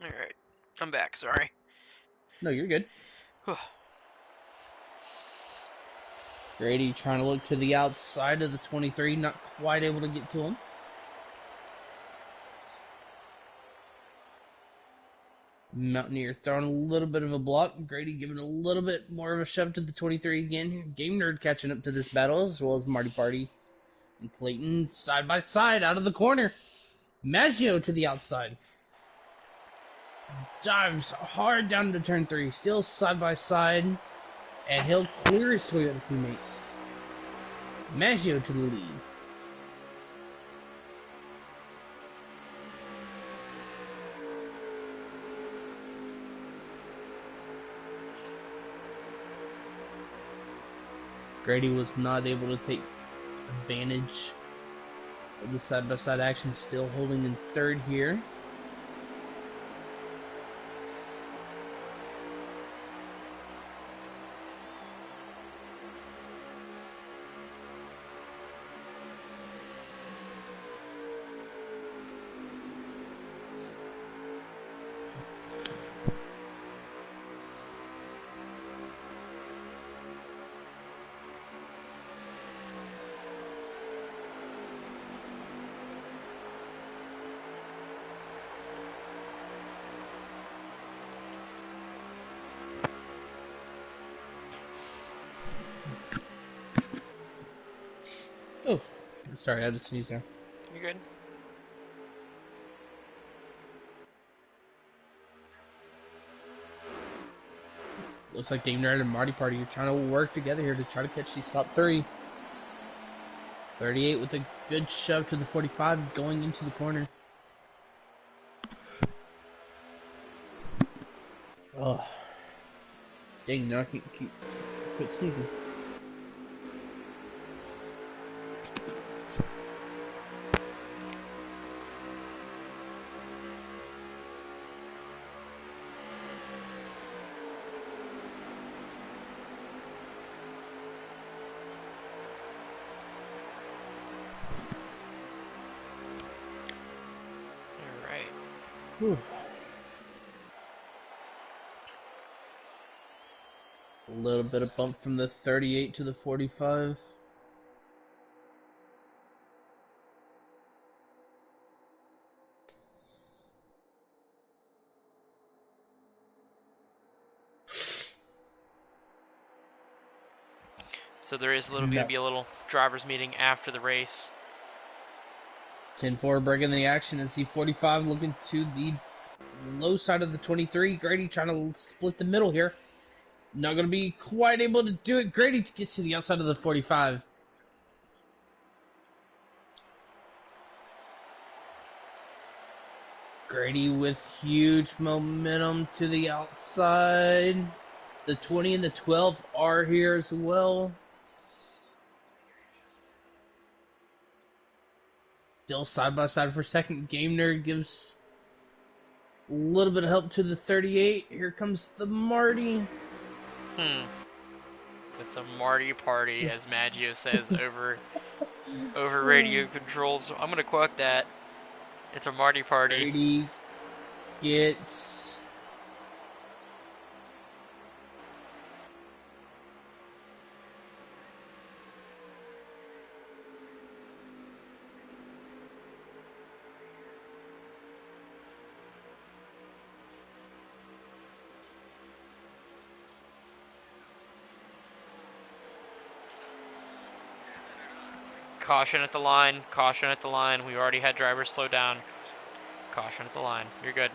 All right, I'm back. Sorry. No, you're good. Grady trying to look to the outside of the 23, not quite able to get to him. Mountaineer throwing a little bit of a block. Grady giving a little bit more of a shove to the 23 again. Game Nerd catching up to this battle, as well as Marty Party and Clayton side by side out of the corner. Maggio to the outside. Dives hard down to turn 3. Still side by side. And he'll clear his Toyota teammate. Maggio to the lead. Grady was not able to take advantage of the side-by-side action, still holding in third here. Oh, sorry, I had to sneeze there. You good? Looks like Game Nerd and Marty Party are trying to work together here to try to catch these top 3. 38 with a good shove to the 45 going into the corner. Oh, dang, now I can't quit sneezing. All right. Whew. A little bit of bump from the 38 to the 45. So there is going to be a little drivers meeting after the race. 10-4 breaking the action as the 45 looking to the low side of the 23. Grady trying to split the middle here. Not going to be quite able to do it. Grady gets to the outside of the 45. Grady with huge momentum to the outside. The 20 and the 12 are here as well. Still side by side for second. Game Nerd gives a little bit of help to the 38. Here comes the Marty. It's a Marty party, as Maggio says over radio controls. I'm gonna quote that. It's a Marty party. Grady gets Caution at the line. Caution at the line. We already had drivers slow down. Caution at the line. You're good.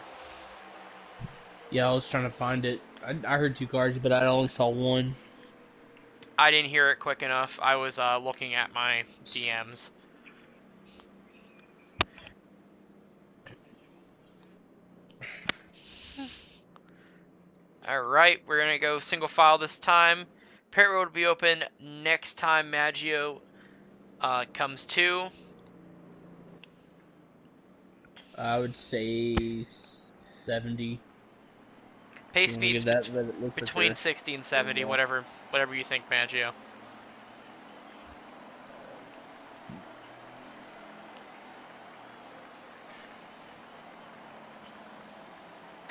Yeah, I was trying to find it. I heard 2 cars, but I only saw 1. I didn't hear it quick enough. I was looking at my DMs. Alright, we're going to go single file this time. Pit road will be open next time Maggio comes to. I would say 70. Pace speeds between like 60 and 70, whatever you think, Maggio.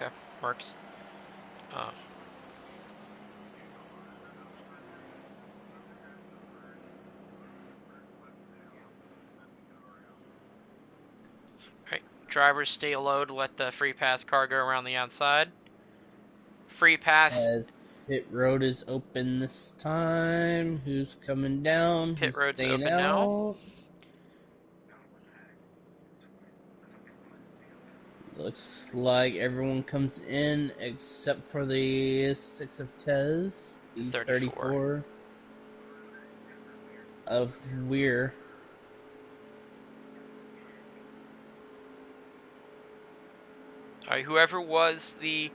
Okay, works. Alright, drivers stay low to let the free pass car go around the outside. Free pass. As pit road is open this time. Who's coming down? Pit Who's road's staying open now. out? Looks like everyone comes in except for the 6 of Tez, the 34 of Weir. Alright, whoever was the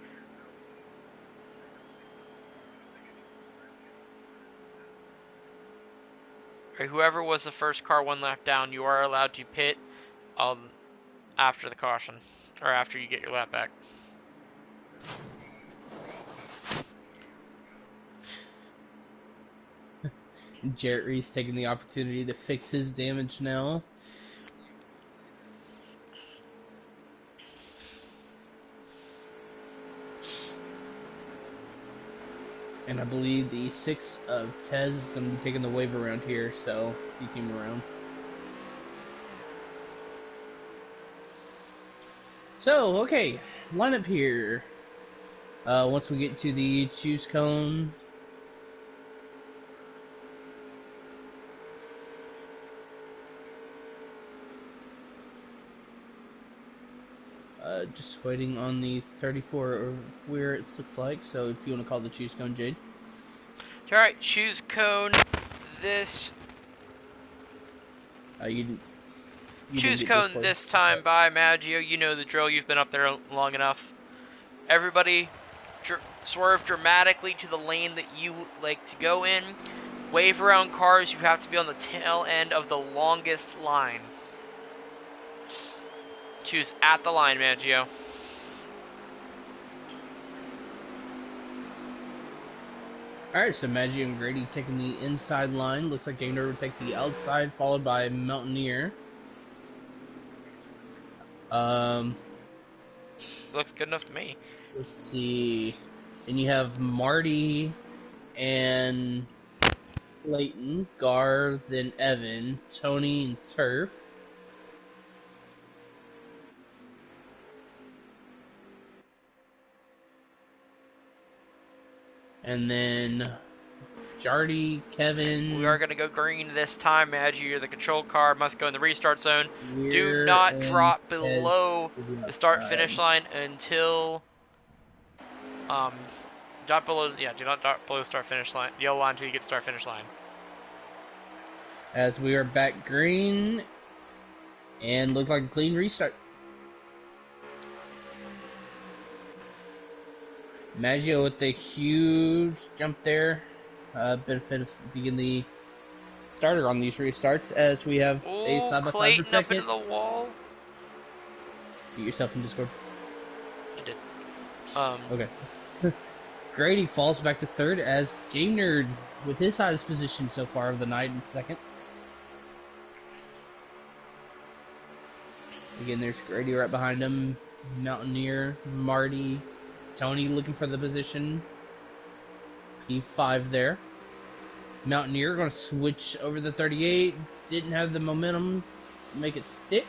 first car one lap down, you are allowed to pit after the caution, or after you get your lap back. Jarrett Reese taking the opportunity to fix his damage now. And I believe the 6 of Tez is going to be taking the wave around here, so he came around. So, okay, lineup here. Once we get to the choose cone, just waiting on the 34 of where it looks like. So, if you want to call the choose cone, Jade. Alright, choose cone this. You Choose cone this time by Maggio. You know the drill. You've been up there long enough. Everybody swerve dramatically to the lane that you like to go in. Wave around cars. You have to be on the tail end of the longest line. Choose at the line, Maggio. Alright, so Maggio and Grady taking the inside line. Looks like Gainer would take the outside, followed by Mountaineer. Looks good enough to me. Let's see. And you have Marty and Clayton, Gar, then Evan, Tony, and Turf. And then Jardy, Kevin. We are going to go green this time, Maggio. You're the control car. Must go in the restart zone. Weir Do not drop below the start-finish line until... drop below... Yeah, do not drop below start-finish line. Yellow line until you get start-finish line. As we are back green. And look like a clean restart. Maggio with the huge jump there. Benefit of being the starter on these restarts as we have a side-by-side for second. Up into the wall. Get yourself in Discord. I did. Okay. Grady falls back to third as Game Nerd with his highest position so far of the night in second. Again, there's Grady right behind him. Mountaineer, Marty, Tony looking for the position. P5 there. Mountaineer going to switch over the 38. Didn't have the momentum to make it stick.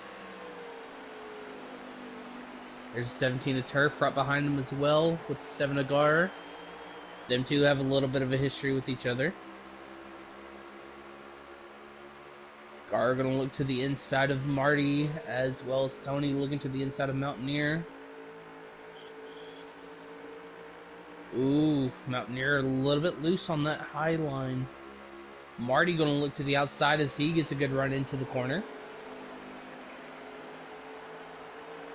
There's a 17 of Turf right behind him as well with the 7 of Gar. Them two have a little bit of a history with each other. Gar going to look to the inside of Marty as well as Tony looking to the inside of Mountaineer. Ooh, Mountaineer a little bit loose on that high line. Marty going to look to the outside as he gets a good run into the corner.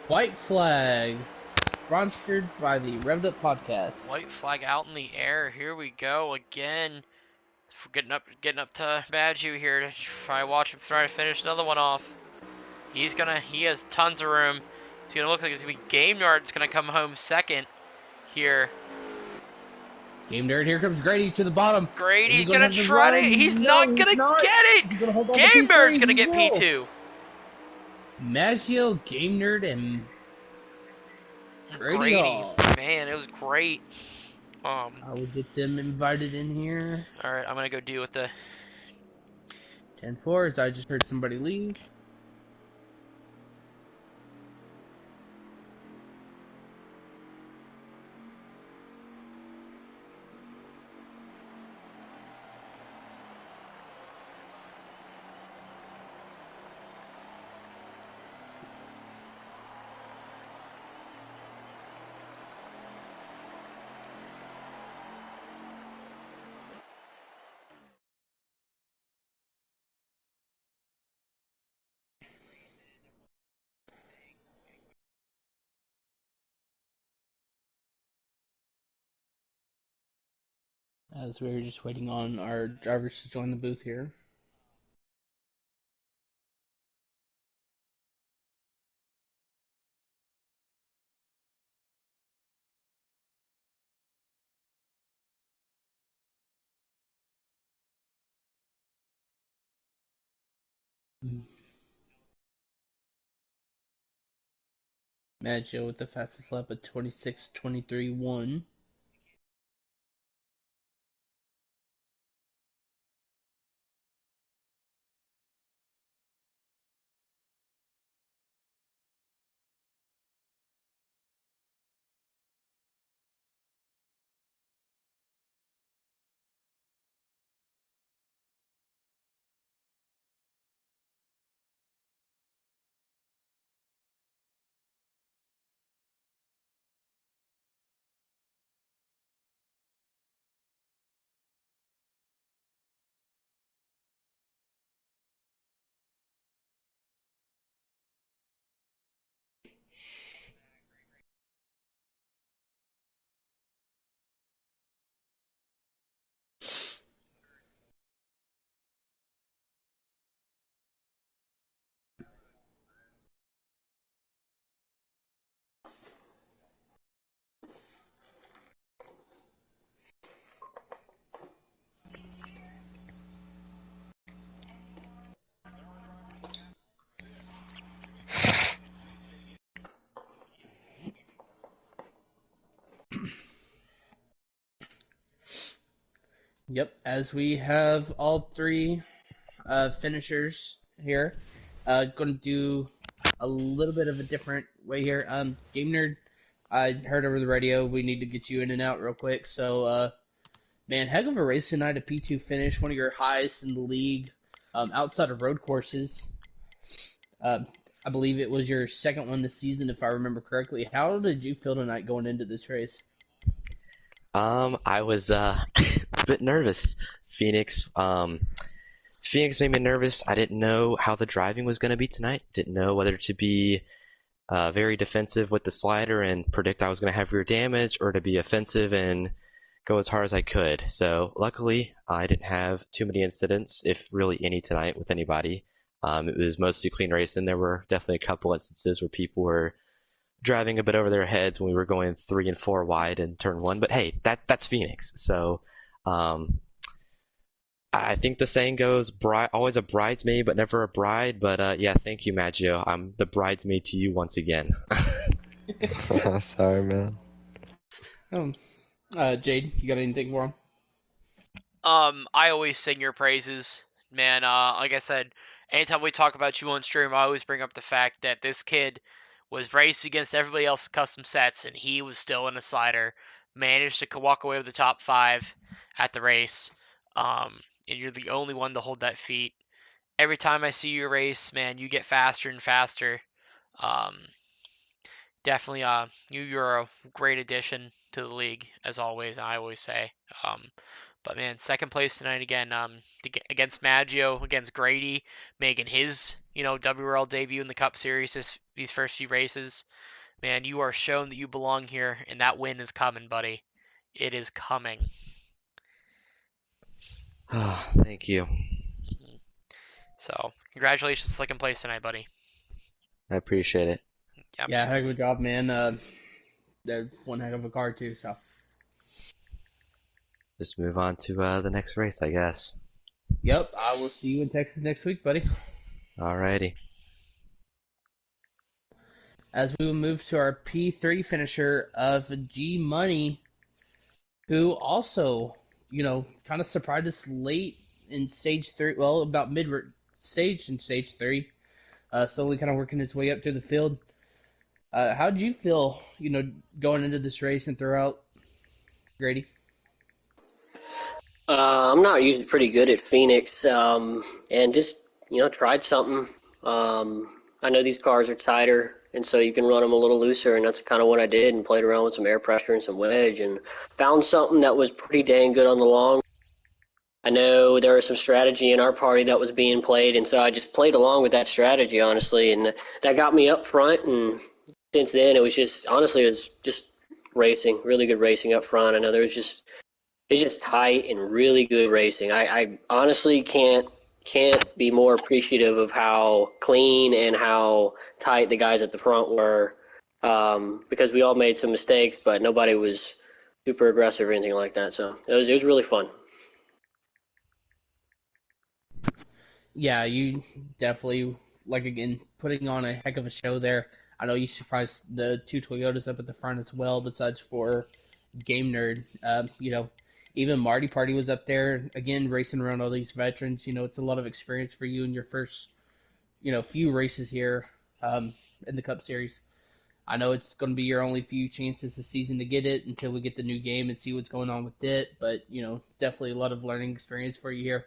White flag, sponsored by the Revved Up Podcast. White flag out in the air. Here we go again. Getting up to Maggio here to try to watch him try to finish another one off. He has tons of room. It's gonna look like it's gonna be Game Nerd's gonna come home second here. Game Nerd, here comes Grady to the bottom. Grady's gonna try to. He's not gonna get it. Game Nerd's gonna get P2. Maggio, Game Nerd, and Grady Grady, Hall. man, it was great. I will get them invited in here. All right, I'm gonna go deal with the. 10-4, as I just heard somebody leave. As we're just waiting on our drivers to join the booth here. Maggio with the fastest lap at 26:23.1. Yep, as we have all three finishers here, going to do a little bit of a different way here. Game Nerd, I heard over the radio we need to get you in and out real quick. So, man, heck of a race tonight, a P2 finish, one of your highest in the league, outside of road courses. Uh, I believe it was your second one this season, if I remember correctly. How did you feel tonight going into this race? I was a bit nervous. Phoenix, Phoenix made me nervous. I didn't know how the driving was going to be tonight. Didn't know whether to be very defensive with the slider and predict I was going to have rear damage, or to be offensive and go as hard as I could. So luckily, I didn't have too many incidents, if really any, tonight with anybody. It was mostly clean racing. There were definitely a couple instances where people were driving a bit over their heads when we were going 3 and 4 wide in turn one. But hey, that's Phoenix. So um, I think the saying goes, always a bridesmaid, but never a bride. But yeah, thank you, Maggio. I'm the bridesmaid to you once again. Sorry, man. Jade, you got anything for him? I always sing your praises, man. Like I said, anytime we talk about you on stream, I always bring up the fact that this kid was raced against everybody else's custom sets, and he was still in a slider. Managed to walk away with the top five at the race. And you're the only one to hold that feat. Every time I see you race, man, you get faster and faster. Um, Definitely, you're a great addition to the league as always. I always say. Um, but man, second place tonight again. Against Maggio, against Grady, making his WRL debut in the Cup Series these first few races. Man, you are shown that you belong here, and that win is coming, buddy. It is coming. Thank you. So, congratulations, second place tonight, buddy. I appreciate it. Yep. Yeah, heck of a job, man. They're one heck of a car too. So, Just move on to the next race, I guess. yep, I will see you in Texas next week, buddy. Alrighty. as we will move to our P3 finisher of G Money, who also, kind of surprised us late in stage 3. Well, about mid stage in stage 3, slowly kind of working his way up through the field. How did you feel, going into this race and throughout, Grady? I'm not usually pretty good at Phoenix, and just tried something. I know these cars are tighter, and so you can run them a little looser, and that's kind of what I did, and played around with some air pressure and some wedge, and found something that was pretty dang good on the long. I know there was some strategy in our party that was being played, and so I just played along with that strategy, honestly, and that got me up front. And since then, it was just honestly, it was just racing, really good racing up front. I know there was just it's just tight and really good racing. I honestly can't be more appreciative of how clean and how tight the guys at the front were, because we all made some mistakes, but nobody was super aggressive or anything like that. So it was really fun. Yeah, you definitely, again, putting on a heck of a show there. I know you surprised the two Toyotas up at the front as well, besides for Game Nerd. Even Marty Party was up there, again, racing around all these veterans. It's a lot of experience for you in your first, few races here in the Cup Series. I know it's going to be your only few chances this season to get it until we get the new game and see what's going on with it, but, definitely a lot of learning experience for you here.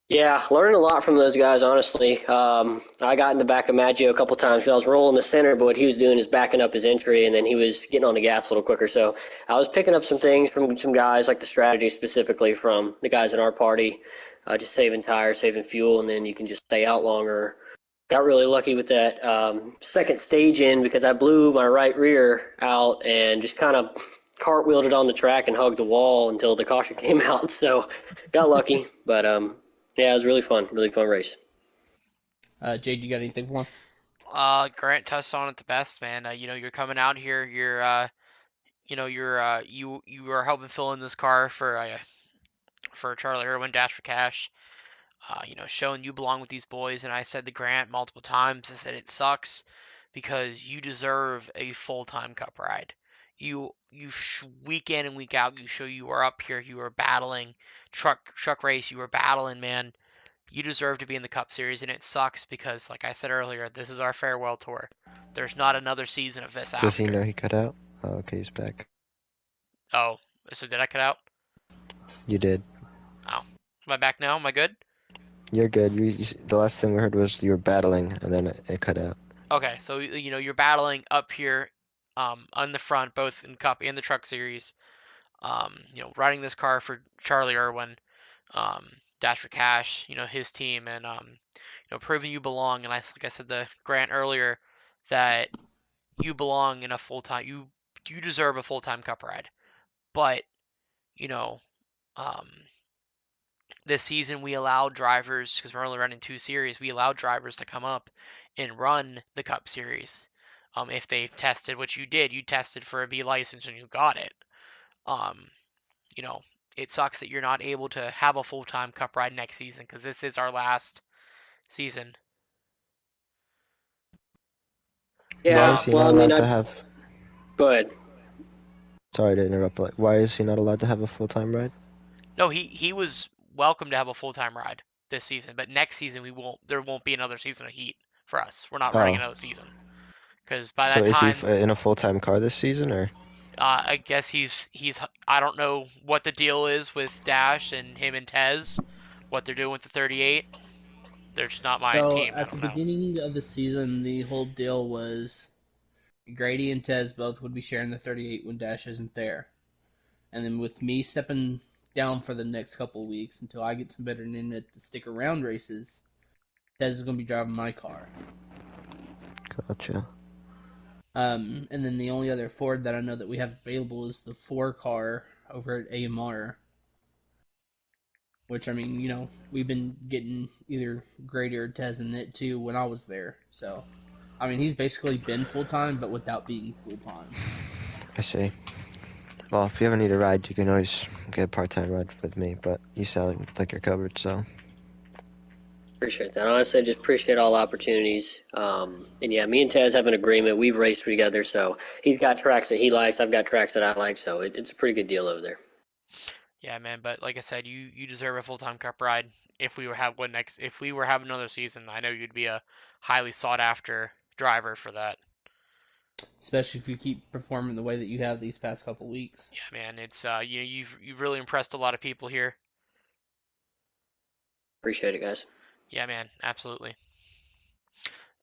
Yeah, learned a lot from those guys, honestly. I got in the back of Maggio a couple times because I was rolling the center, but what he was doing is backing up his entry, and then he was getting on the gas a little quicker. So I was picking up some things from some guys, like the strategy specifically from the guys in our party, just saving tires, saving fuel, and then you can just stay out longer. Got really lucky with that second stage in because I blew my right rear out and just kind of cartwheeled it on the track and hugged the wall until the caution came out. So got lucky, but yeah, it was really fun race. Jade, you got anything for him? Grant touched on it the best, man. You're coming out here. You are helping fill in this car for Charlie Irwin, Dash for Cash. Showing you belong with these boys. And I said to Grant multiple times, I said it sucks because you deserve a full-time Cup ride. Week in and week out, you show you are up here. You are battling truck race. You are battling, man. You deserve to be in the Cup Series, and it sucks because, like I said earlier, this is our farewell tour. There's not another season of this Does he know after. he cut out? Oh, okay, he's back. Oh, so did I cut out? You did. Oh, am I back now? Am I good? You're good. The last thing we heard was you were battling, and then it cut out. Okay, so you're battling up here, on the front, both in Cup and the Truck Series. Riding this car for Charlie Irwin, Dash for Cash, his team, and proving you belong. And like I said to Grant earlier, that you belong in a full time. You deserve a full time Cup ride. But you know, um, this season we allowed drivers, because we're only running 2 series, we allowed drivers to come up and run the Cup Series. If they've tested, which you did, you tested for a B license and you got it. Um, you know, it sucks that you're not able to have a full time Cup ride next season because this is our last season. Why Yeah, is he well, not I mean, allowed to have? go ahead. Sorry to interrupt, but why is he not allowed to have a full-time ride? No, he was welcome to have a full time ride this season, but next season there won't be another season of Heat for us. We're not running Oh, another season because by so that is he time, in a full-time car this season, or? I guess he's I don't know what the deal is with Dash and him and Tez, what they're doing with the 38. They're just not my So team. I at the don't know. beginning of the season, the whole deal was Grady and Tez both would be sharing the 38 when Dash isn't there. And then with me stepping down for the next couple of weeks until I get some better internet to stick around races, Tez is going to be driving my car. Gotcha. And then the only other Ford that I know that we have available is the 4 car over at AMR. Which, I mean, we've been getting either Grady or Tez in it too when I was there. So, I mean, he's basically been full time, but without being full time. I see. Well, if you ever need a ride, you can always get a part-time ride with me, but you sound like you're covered, so. Appreciate that. Honestly, I just appreciate all opportunities. And yeah, me and Taz have an agreement. We've raced together, so he's got tracks that he likes. I've got tracks that I like, so it's a pretty good deal over there. Yeah, man. But like I said, you deserve a full-time cup ride. If we were having another season, I know you'd be a highly sought after driver for that. especially if you keep performing the way that you have these past couple weeks. Yeah, man. It's you've really impressed a lot of people here. Appreciate it, guys. Yeah, man. Absolutely.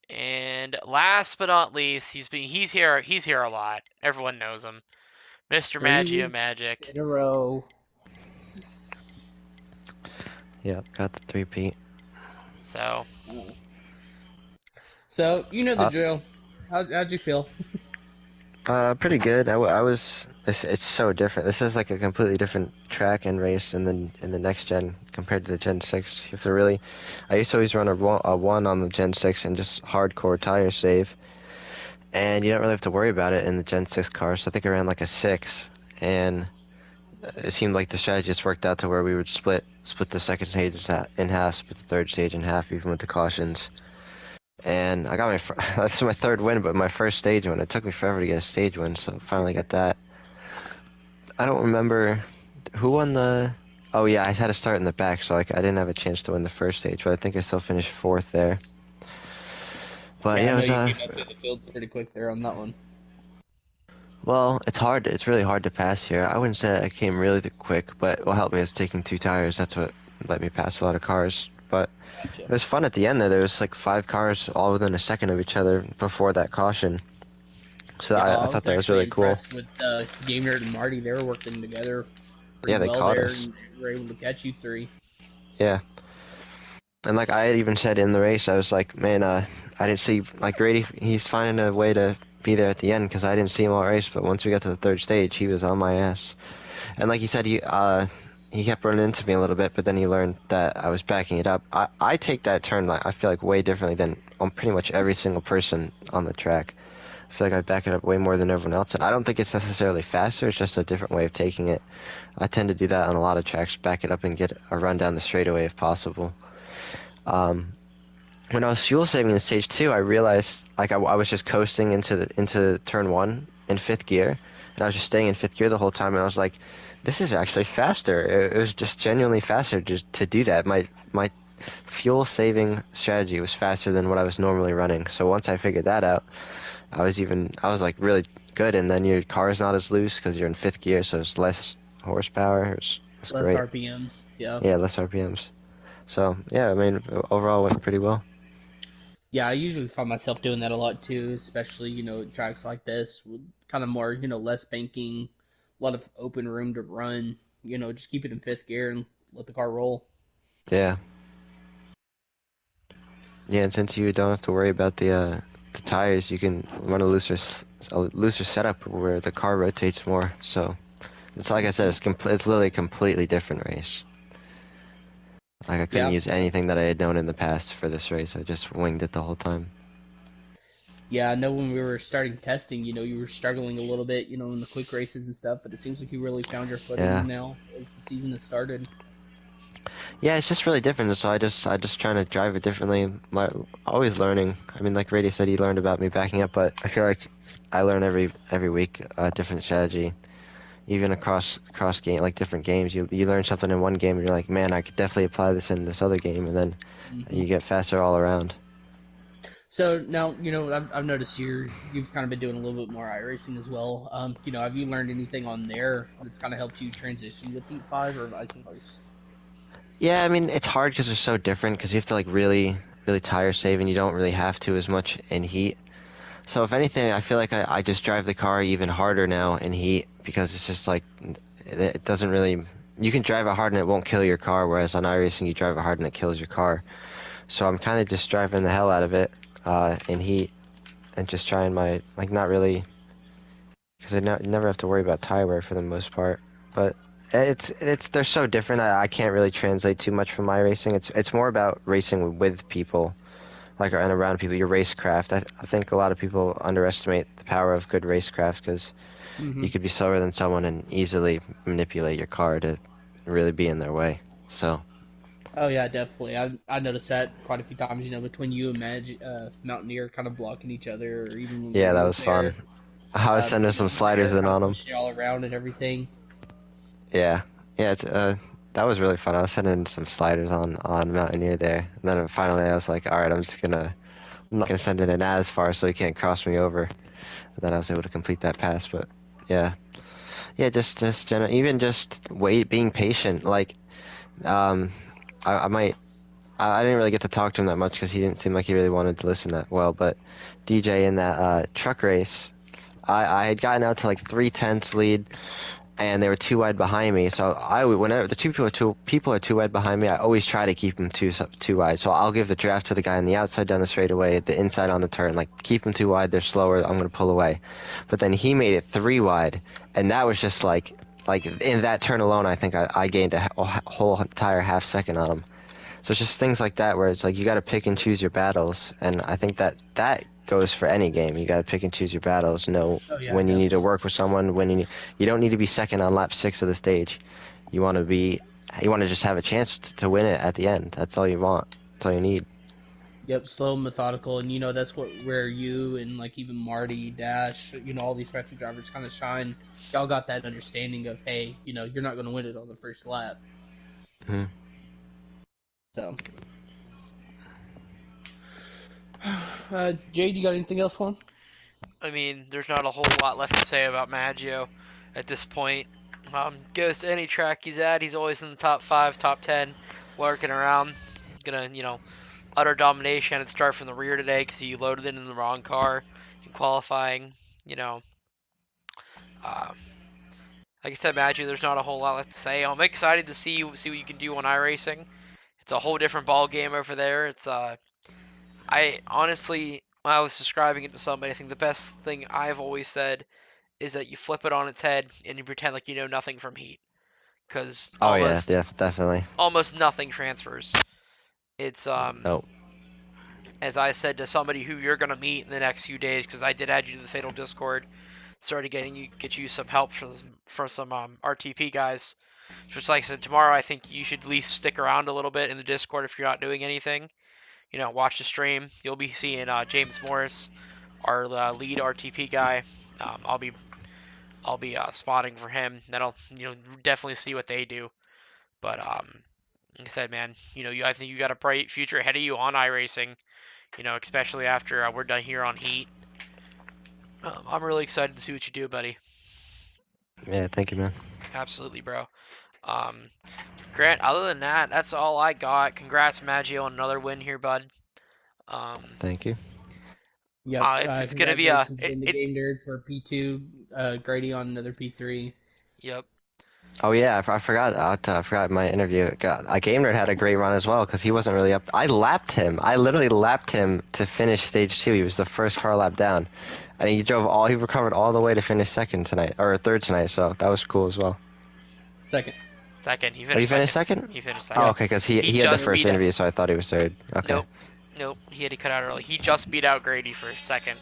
And last but not least, he's here a lot. Everyone knows him. Mr. 3 Maggio weeks Magic. in a row. Yep, got the three-peat. So, So you know the Uh, drill. How'd you feel? Pretty good. It's so different. This is like a completely different track and race in the next gen compared to the Gen 6. You have to really. I used to always run a one on the Gen 6 and just hardcore tire save, and you don't really have to worry about it in the Gen 6 car. So I think I ran like a 6, and it seemed like the strategy just worked out to where we would split the second stage in half, split the third stage in half, even with the cautions. And I got that's my third win, but my first stage win. It took me forever to get a stage win, so finally got that. I don't remember who won the. Oh yeah, I had to start in the back, so I didn't have a chance to win the first stage, but I think I still finished fourth there. But Yeah, I yeah, it know was you came up through the field pretty quick there on that one. well, it's hard. It's really hard to pass here. I wouldn't say I came really quick, but what helped me is taking two tires. That's what let me pass a lot of cars. But Gotcha. it was fun at the end there. There was like 5 cars all within a second of each other before that caution. So Yeah, I I thought was that was actually really cool. impressed with Game Nerd and Marty. They were working together pretty Yeah, they well caught there, us. and were able to catch you three. Yeah. And like I had even said in the race, I was like, man, I didn't see like Grady. He's finding a way to be there at the end because I didn't see him all race. But once we got to the third stage, he was on my ass. And like he said, he kept running into me a little bit, but then he learned that I was backing it up. I take that turn like I feel like way differently than on pretty much every single person on the track. I feel like I back it up way more than everyone else, and I don't think it's necessarily faster. It's just a different way of taking it. I tend to do that on a lot of tracks, back it up and get a run down the straightaway if possible. Um, when I was fuel saving in stage two, I realized like I was just coasting into turn one in fifth gear, and I was just staying in fifth gear the whole time, and I was like, this is actually faster. It was just genuinely faster just to do that. My fuel saving strategy was faster than what I was normally running. So once I figured that out, I was like really good, and then your car is not as loose because you're in fifth gear, so it's less horsepower. It's Less great. RPMs. Yeah. Yeah, less RPMs. So yeah, I mean overall it went pretty well. Yeah, I usually find myself doing that a lot too, especially, tracks like this with kind of more, less banking, a lot of open room to run, just keep it in fifth gear and let the car roll. Yeah. Yeah, and since you don't have to worry about the tires, you can run a looser setup where the car rotates more. So it's like I said, it's literally a completely different race. Like I couldn't Yeah. use anything that I had known in the past for this race. I just winged it the whole time. Yeah, I know when we were starting testing, you were struggling a little bit, in the quick races and stuff, but it seems like you really found your Yeah. footing now as the season has started. Yeah, it's just really different. So I just trying to drive it differently. Always learning. I mean, like Rady said, he learned about me backing up, but I feel like I learn every week a different strategy. Even across game, like different games, you learn something in one game and you're like, man, I could definitely apply this in this other game, and then Hmm. you get faster all around. So now, I've noticed you've kind of been doing a little bit more iRacing as well. Have you learned anything on there that's kind of helped you transition with Heat 5 or vice versa? Yeah, I mean it's hard because they're so different because you have to like really tire save and you don't really have to as much in heat. So if anything, I feel like I just drive the car even harder now in heat because it's just like it doesn't really. You can drive it hard and it won't kill your car, whereas on iRacing you drive it hard and it kills your car. So I'm kind of just driving the hell out of it in heat and just trying my like not really because I never have to worry about tire wear for the most part. But it's they're so different. I can't really translate too much from my racing. It's more about racing with people, like and around people. Your racecraft. I think a lot of people underestimate the power of good racecraft because Mm-hmm. you could be slower than someone and easily manipulate your car to really be in their way. So Oh yeah, definitely. I noticed that quite a few times. Between you and Mountaineer kind of blocking each other, or even when Yeah, Grady that was was fun. there. I was sending some sliders Jared in kind of on him. pushing y'all around and everything. Yeah, yeah, it's that was really fun. I was sending some sliders on Mountaineer there, and then finally I was like, all right, I'm not gonna send it in as far so he can't cross me over. And then I was able to complete that pass. But yeah, yeah, even just being patient. Like, um, I might. I didn't really get to talk to him that much because he didn't seem like he really wanted to listen that well. But DJ in that truck race, I had gotten out to like 3/10 lead, and they were too wide behind me. So whenever the two people are too wide behind me, I always try to keep them too wide. So I'll give the draft to the guy on the outside down the straightaway, the inside on the turn. Like keep them too wide, they're slower. I'm gonna pull away. But then he made it 3 wide, and that was just like in that turn alone, I think I gained a whole entire half second on him. So it's just things like that where it's like you got to pick and choose your battles, and I think that goes for any game. You got to pick and choose your battles. Know Oh yeah, when you need to definitely. work with someone. You don't need to be second on lap 6 of the stage. You want to be, you want to just have a chance to win it at the end. That's all you want. That's all you need. Yep, slow, methodical, and that's where you and like even Marty, Dash, all these factory drivers kind of shine. Y'all got that understanding of, hey, you're not going to win it on the first lap. Hmm. So, Jade, you got anything else for him? I mean, there's not a whole lot left to say about Maggio at this point. Goes to any track he's at, he's always in the top 5, top 10, lurking around. Gonna, utter domination and start from the rear today because he loaded it in the wrong car in qualifying. You know, uh, like I said, Maggio, there's not a whole lot left to say. I'm excited to see what you can do on iRacing. It's a whole different ball game over there. I honestly, when I was describing it to somebody, I think the best thing I've always said is that you flip it on its head and you pretend like you know nothing from heat, because Oh yeah, definitely. almost nothing transfers. It's No. as I said to somebody who you're gonna meet in the next few days, because I did add you to the Fatal Discord, started get you some help from some RTP guys. Just like I said, tomorrow I think you should at least stick around a little bit in the Discord if you're not doing anything. Watch the stream. You'll be seeing James Morris, our lead RTP guy. I'll be spotting for him. That'll definitely see what they do. But like I said, man, I think you got a bright future ahead of you on iRacing. Especially after we're done here on Heat. I'm really excited to see what you do, buddy. Yeah, thank you, man. Absolutely, bro. Um, Grant, other than that, that's all I got. Congrats, Maggio, on another win here, bud. Um, Thank you. Yep. it's gonna be Congratulations being the game nerd for P2. Grady on another P3. yep. Oh yeah, I forgot. I forgot my interview. God, Game Nerd had a great run as well because he wasn't really up. I lapped him. I literally lapped him to finish stage 2. He was the first car lap down, and he recovered all the way to finish second tonight or third tonight. So that was cool as well. Second. Second, he Oh, you finished finished second. second? He finished Oh, second. Yep. okay, because He he had the just first beat out. interview, so I thought he was third. Okay. Nope, nope. He had to cut out early. He just beat out Grady for second.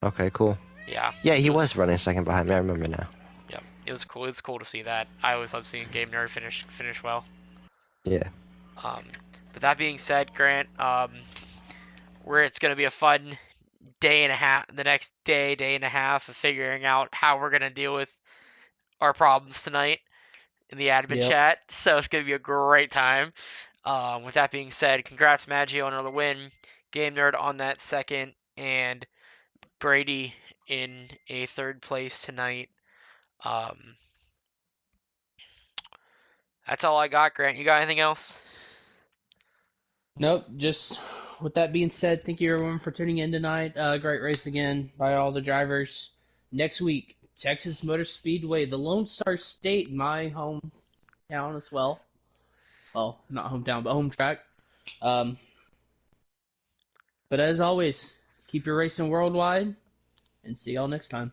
Okay, cool. Yeah, Yeah, he it was. was running second behind me. I remember now. Yep, it was cool. It's cool to see that. I always love seeing Game Nerd finish well. Yeah. Um, but that being said, Grant, where it's gonna be a fun day and a half, the next day and a half of figuring out how we're gonna deal with our problems tonight in the admin Yep. chat. So it's gonna be a great time. With that being said, congrats Maggio on another win, Game Nerd on that second, and Brady in a third place tonight. Um, that's all I got, Grant. You got anything else? Nope. Just with that being said, thank you everyone for tuning in tonight. Great race again by all the drivers. Next week, Texas Motor Speedway, the Lone Star State, my hometown as well. Well, not hometown, but home track. Um, but as always, keep your racing worldwide, and see y'all next time.